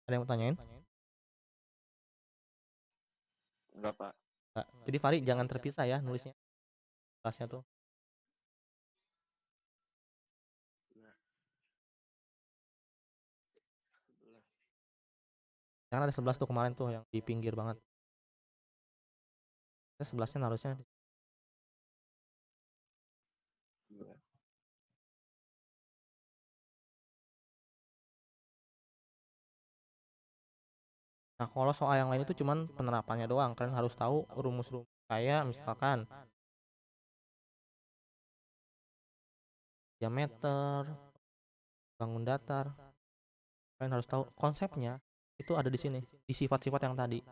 Ada yang mau tanyain? Enggak, Pak. Nggak. Jadi Fari jangan terpisah ya nulisnya. Kelasnya tuh. Nah, 11. Karena ada 11 tuh kemarin tuh yang di pinggir banget. 11-nya harusnya. Iya. Nah, kalau soal yang lain itu cuman penerapannya doang. Kalian harus tahu rumus-rumus kayak misalkan diameter, bangun datar. Kalian harus tahu konsepnya itu ada di sini, di sifat-sifat yang tadi.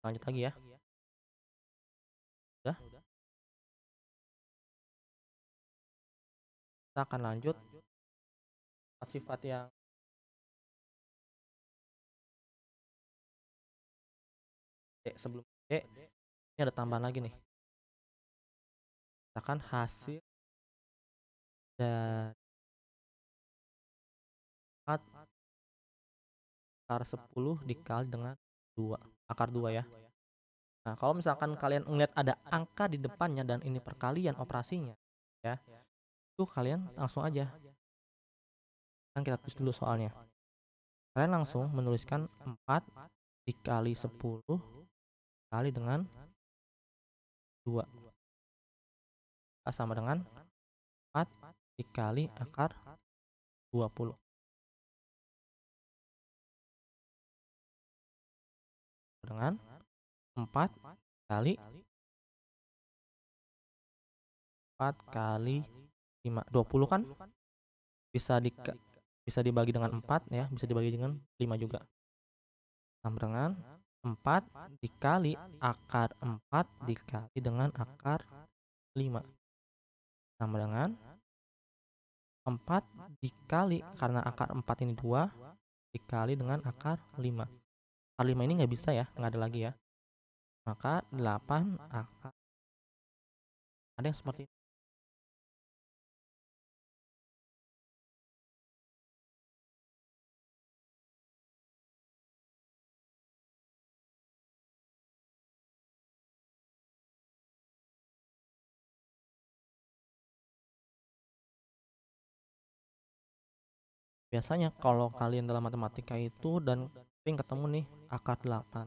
Lanjut lagi ya. Udah, kita akan lanjut sifat yang D sebelum D. Ini ada tambahan lagi nih. Misalkan hasil dari akar 10 dikali dengan 2, akar 2 ya. Nah, kalau misalkan kalian ngeliat ada angka di depannya dan ini perkalian operasinya ya, itu kalian langsung aja. Kan kita tulis dulu soalnya. Kalian langsung menuliskan 4 dikali 10 kali dengan 2 sama dengan 4 dikali akar 20 dengan 4 kali 5. 20 kan bisa dibagi dengan 4 ya, bisa dibagi dengan 5 juga. Sama dengan 4 dikali akar 4 dikali dengan akar 5 sama dengan 4 dikali, karena akar 4 ini 2 dikali dengan akar 5. Akar 5 ini nggak bisa ya, nggak ada lagi ya. Maka 8 akar. Ada yang seperti ini. Biasanya kalau kalian dalam matematika itu dan sering ketemu nih akar 8.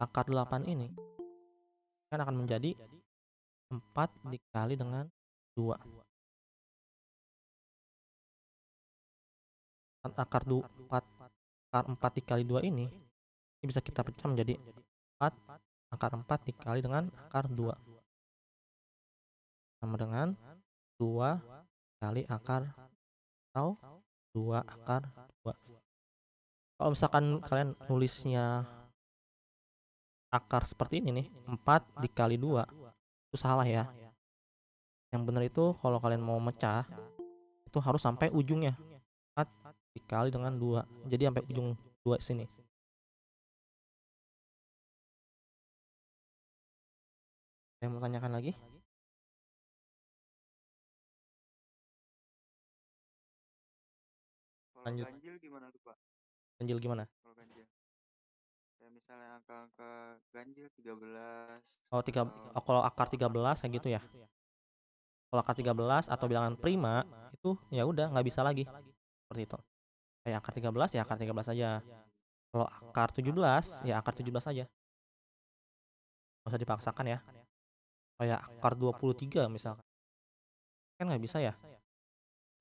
Akar 8 ini kan akan menjadi 4 dikali dengan 2. Akar 4 dikali 2 ini bisa kita pecah menjadi 4. Akar 4 dikali dengan akar 2 sama dengan 2 kali akar atau 2 akar 2. Kalau misalkan kalian nulisnya akar seperti ini nih, 4 dikali 2, itu salah ya. Yang benar itu kalau kalian mau mecah, itu harus sampai ujungnya. 4 dikali dengan 2. Jadi sampai ujung 2 sini. Saya mau tanyakan lagi? Kalau Lanjut. ganjil gimana tuh, Pak? Ganjil gimana? Kalau ganjil. Kayak misalnya angka-angka ganjil 13 Oh, kalau akar 13 kayak gitu ya. Kalau akar 13 atau bilangan prima itu ya udah nggak bisa lagi. Seperti itu. Kayak akar 13 ya akar 13 aja. Kalau akar 17 ya akar 17 aja. Nggak usah dipaksakan ya. Kayak akar 23 misalkan. Kan nggak bisa ya.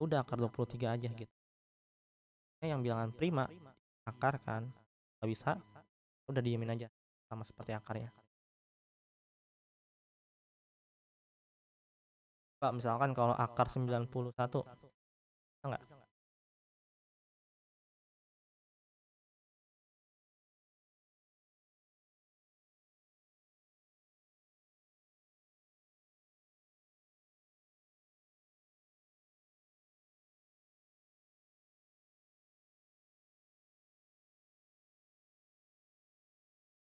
Udah akar 23 aja gitu. Yang bilangan prima akar kan nggak bisa, udah diemin aja sama seperti akarnya. Pak, misalkan kalau akar 91 enggak?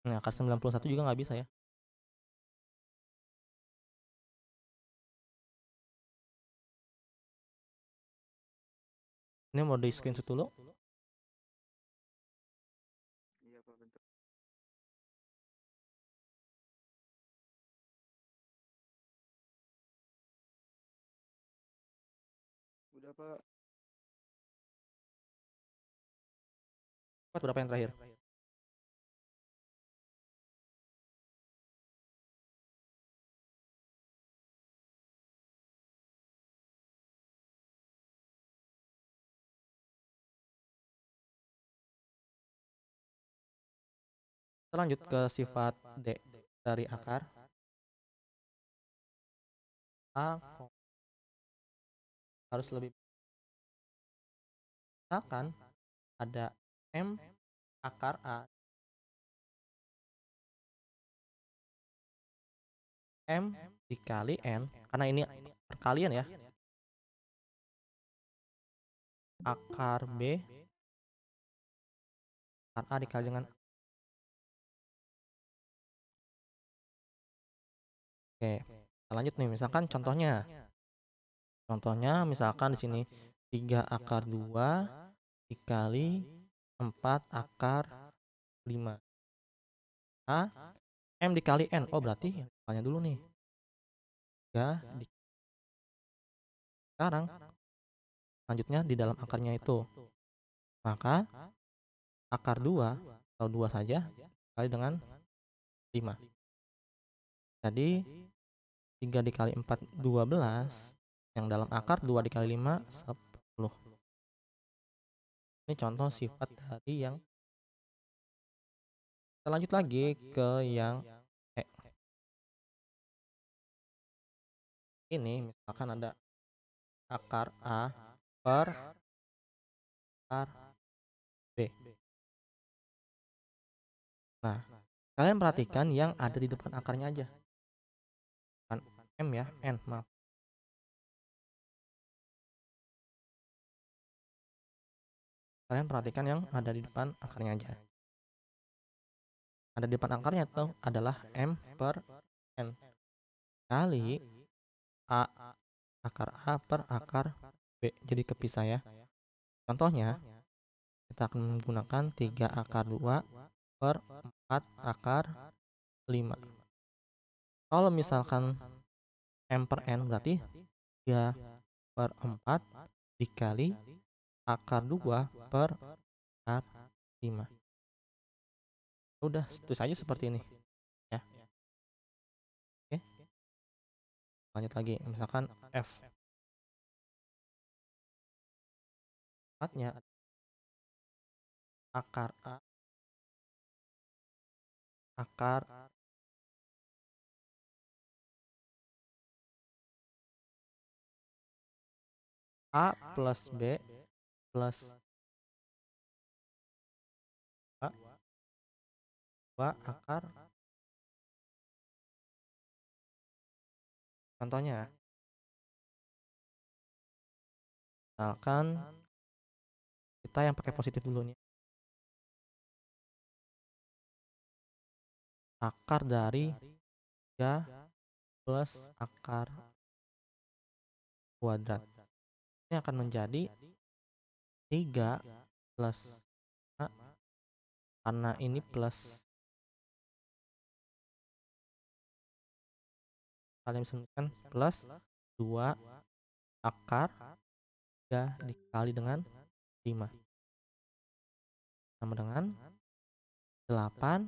Nah, akar 91 juga nggak bisa ya. Ini mau di screenshot dulu. Iya, Pak, bentuk. Udah, Pak. Berapa yang terakhir? Kita lanjut ke sifat D dari akar. A harus lebih, misalkan ada M akar A, M dikali N, karena ini perkalian ya, akar B akar A dikali dengan, oke, kita lanjut nih, misalkan contohnya misalkan di sini 3 akar 2 dikali 4 akar 5. A M dikali N, oh berarti tanya dulu nih, 3 sekarang lanjutnya di dalam akarnya itu, maka akar 2 atau 2 saja kali dengan 5. Jadi 3 dikali 4 12, yang dalam akar 2 dikali 5 10. Ini contoh sifat dari yang. Kita lanjut lagi ke yang E. Ini misalkan ada akar A per akar B. Nah, kalian perhatikan yang ada di depan akarnya aja. Bukan M ya, N, maaf. Kalian perhatikan yang ada di depan akarnya aja. Ada di depan akarnya itu adalah M per N kali A akar A per akar B. Jadi kepisah ya. Contohnya, kita akan menggunakan 3 akar 2 per 4 akar 5. Kalau misalkan M per N berarti 3 per 4 dikali akar 2 per akar 5. Udah, tulis aja seperti ini ya. Oke, lanjut lagi. Misalkan F 4-nya akar A akar A plus B plus A 2 akar. Contohnya, misalkan kita yang pakai positif dulu nih. Akar dari 3 plus akar kuadrat. Ini akan menjadi 3 plus A, karena ini plus, kalian bisa menuliskan plus 2 akar 3 dikali dengan 5 sama dengan 8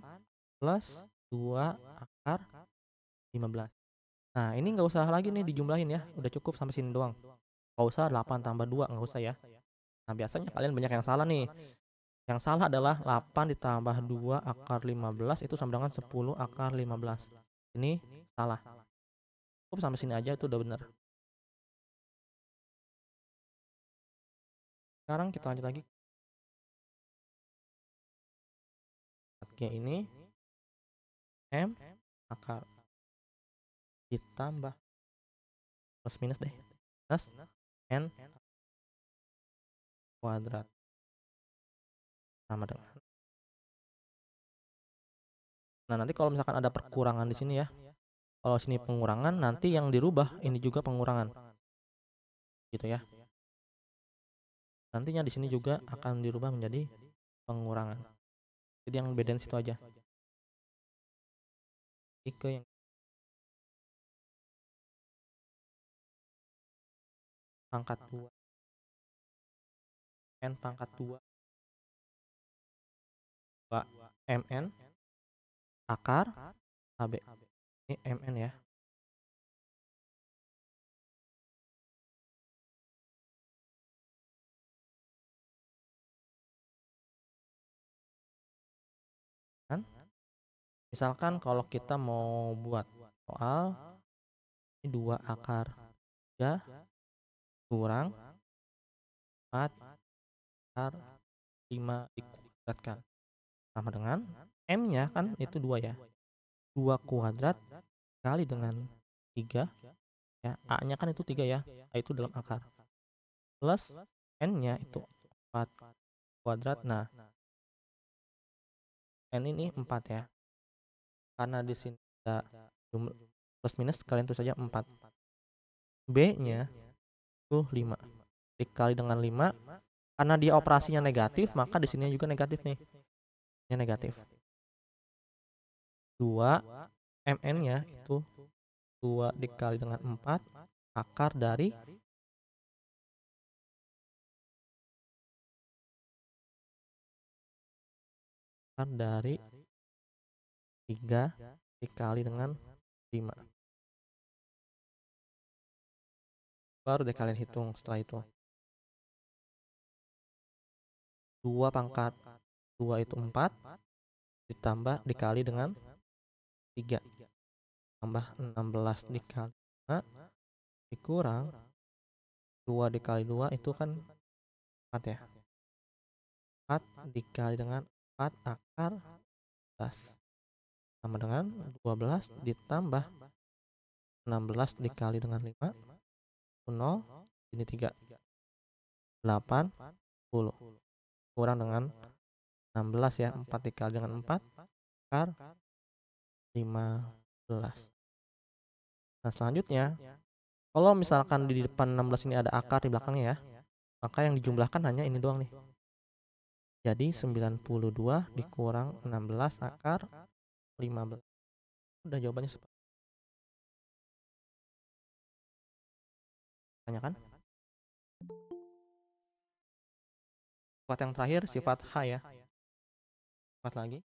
plus 2 akar 15. Nah, ini nggak usah lagi nih dijumlahin ya, udah cukup sampai sini doang. Nggak usah 8 tambah 2, nggak usah ya. Nah, biasanya kalian banyak yang salah nih. Yang salah adalah 8 ditambah 2 akar 15 itu sama dengan 10 akar 15. Ini salah. Cukup sampai sini aja, itu udah bener. Sekarang kita lanjut lagi. Oke, ini M akar ditambah plus minus deh. Plus N kuadrat sama dengan. Nah, nanti kalau misalkan ada perkurangan di sini ya. Kalau sini pengurangan, nanti yang dirubah ini juga pengurangan. Gitu ya. Nantinya di sini juga akan dirubah menjadi pengurangan. Jadi yang bedain situ aja. Ke yang pangkat 2 N pangkat 2 MN akar AB. Ini MN ya. Kan? Misalkan kalau kita mau buat soal ini 2 akar 3 kurang 4 akar 5 dikuadratkan sama dengan M-nya kan itu 2 ya. 2 kuadrat kali dengan 3 ya. A-nya kan itu 3 ya. A itu dalam akar. Plus N-nya itu 4 kuadrat. Nah, N ini 4 ya. Karena di sini ada plus minus, kalian tulis saja 4. B-nya itu 5 dikali dengan 5. Karena dia operasinya negatif, maka di sini juga negatif nih. Ini negatif. 2 MN-nya itu 2 dikali dengan 4 akar dari 3 dikali dengan 5. Baru deh kalian hitung setelah itu. 2 pangkat 2 itu 4 ditambah dikali dengan 3 tambah 16 dikali 5 dikurang 2 dikali 2 itu kan 4 ya. 4 dikali dengan 4 akar 11 sama dengan 12 ditambah 16 dikali dengan 5 0 ini 3 80 kurang dengan 16 ya. 4 dikali dengan 4 akar 15. Nah, selanjutnya kalau misalkan di depan 16 ini ada akar di belakangnya ya, maka yang dijumlahkan hanya ini doang nih. Jadi 92 dikurang 16 akar 15. Udah jawabannya seperti tanya kan? Sifat yang terakhir sifat H ya. Sifat lagi.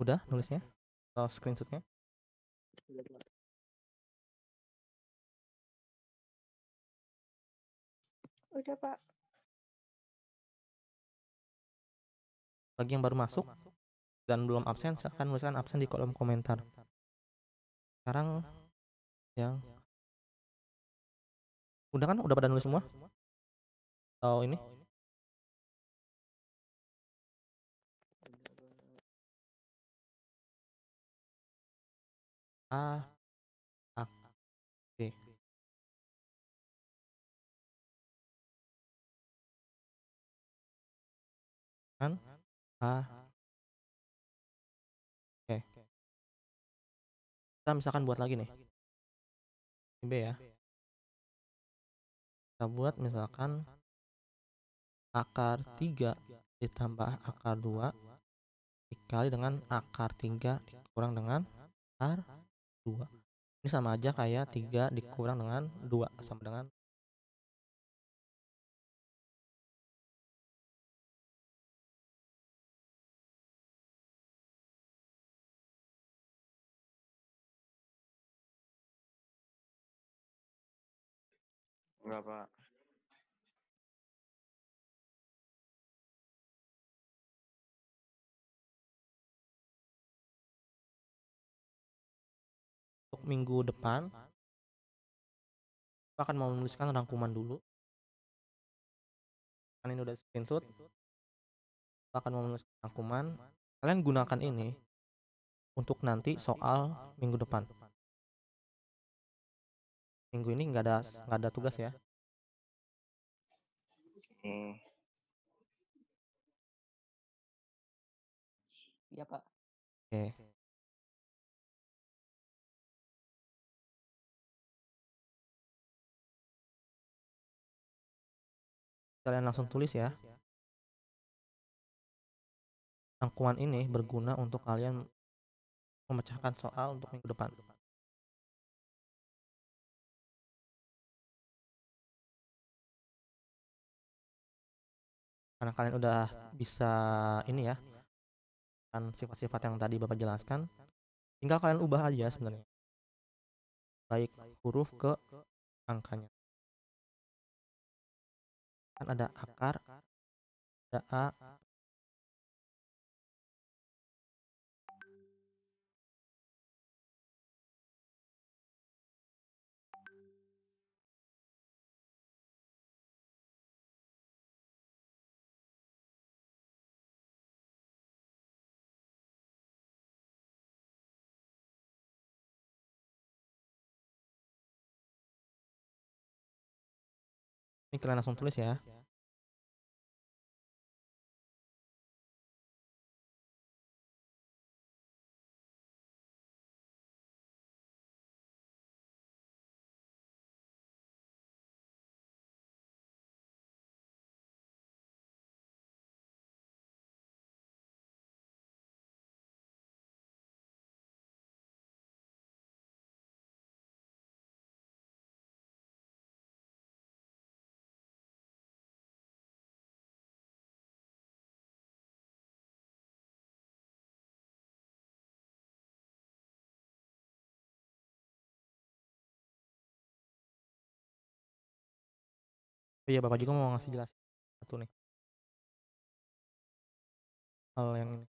Udah nulisnya atau screenshotnya? Udah, Pak. Udah, Pak. Bagi yang baru masuk dan belum absen, silahkan nuliskan absen di kolom komentar. Sekarang yang udah kan? Udah pada nulis semua? Atau ini? A, A, B. Kan? A. Oke. Kita misalkan buat lagi nih. Ini B ya. Kita buat misalkan akar 3 ditambah akar 2 dikali dengan akar 3 dikurang dengan akar 2. Ini sama aja kayak 3 dikurang dengan 2 sama dengan Enggak, Pak. untuk minggu depan. Kita akan menuliskan rangkuman dulu. Kan ini udah screenshot. Kita akan menuliskan rangkuman. Kalian gunakan ini untuk nanti soal minggu depan. Minggu ini nggak ada tugas ya. Hmm. Iya, Pak. Oke. Kalian langsung tulis ya. Rangkuman ini berguna untuk kalian memecahkan soal untuk minggu depan. Karena kalian udah bisa ini ya, kan sifat-sifat yang tadi Bapak jelaskan, tinggal kalian ubah aja sebenarnya. Baik huruf ke angkanya. Kan ada akar, ada A, ini kalian langsung tulis ya. Oh iya, Bapak juga mau ngasih jelas satu nih. Hal yang ini.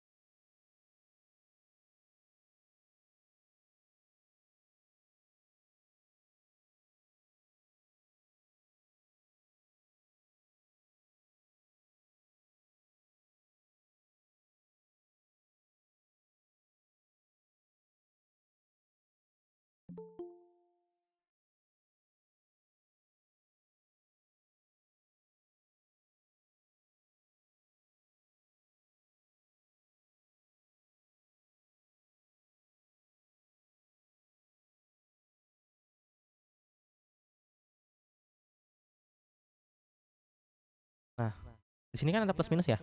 Di sini kan ada plus minus ya?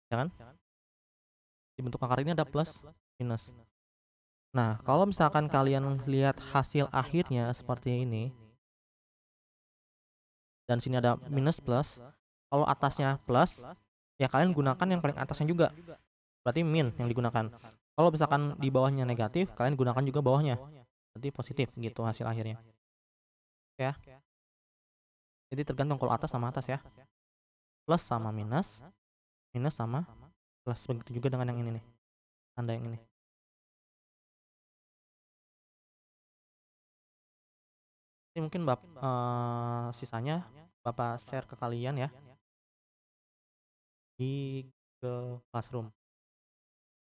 Ya kan? Di bentuk akar ini ada plus minus. Nah, kalau misalkan kalian lihat hasil akhirnya seperti ini, dan sini ada minus plus, kalau atasnya plus, ya kalian gunakan yang paling atasnya juga. Berarti min yang digunakan. Kalau misalkan di bawahnya negatif, kalian gunakan juga bawahnya. Berarti positif gitu hasil akhirnya. Ya. Jadi tergantung kalau atas sama atas ya. Plus sama minus, minus sama plus. Begitu juga dengan yang ini nih. Tanda yang ini. Ini mungkin sisanya Bapak share ke kalian ya di Google Classroom.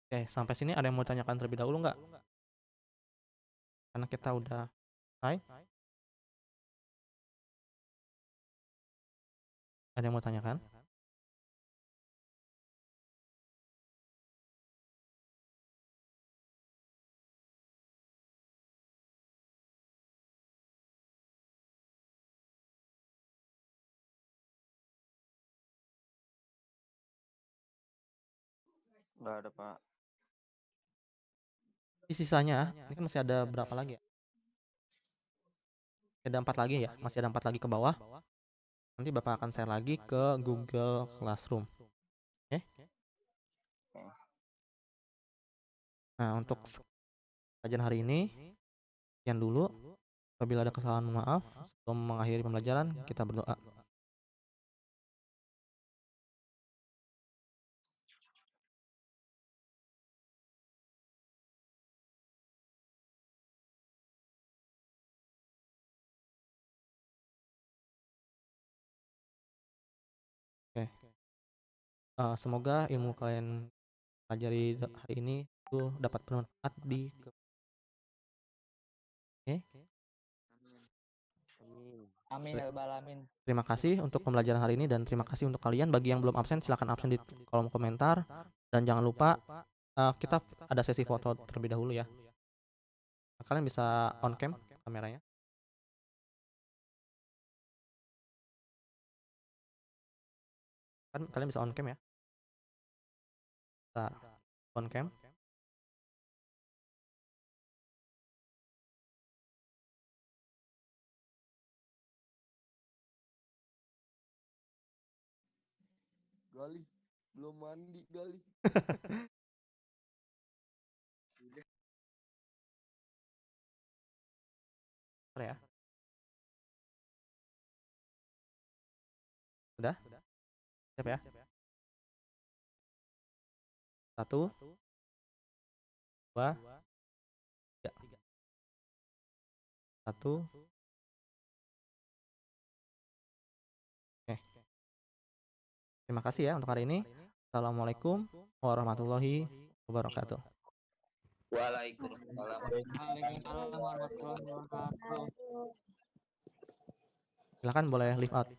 Oke, sampai sini ada yang mau tanyakan terlebih dahulu nggak? Karena kita udah selesai. Ada yang mau tanyakan? Nggak ada, Pak. Di sisanya, ini kan masih ada berapa lagi ya? Ada 4 lagi ya, masih ada 4 lagi ke bawah. Nanti Bapak akan share lagi ke Google Classroom. Oke. Nah, untuk kajian hari ini sekian dulu. Apabila ada kesalahan, mohon maaf. Sebelum mengakhiri pembelajaran, kita berdoa. Oke. Semoga ilmu kalian pelajari hari ini itu dapat bermanfaat di Oke. Amin ya rabbal alamin. Terima kasih untuk pembelajaran hari ini dan terima kasih untuk kalian. Bagi yang belum absen, silakan absen di kolom komentar dan jangan lupa kita ada sesi foto terlebih dahulu ya. Kalian bisa on cam kameranya. Kan kalian bisa on cam ya. Bisa on cam. Gali, belum mandi Gali. Ya. Udah? Siap ya? 1, 2, 3. 1. Oke. Terima kasih ya untuk hari ini. Assalamualaikum warahmatullahi wabarakatuh. Waalaikumsalam. Waalaikumsalam warahmatullahi wabarakatuh. Silakan boleh leave out.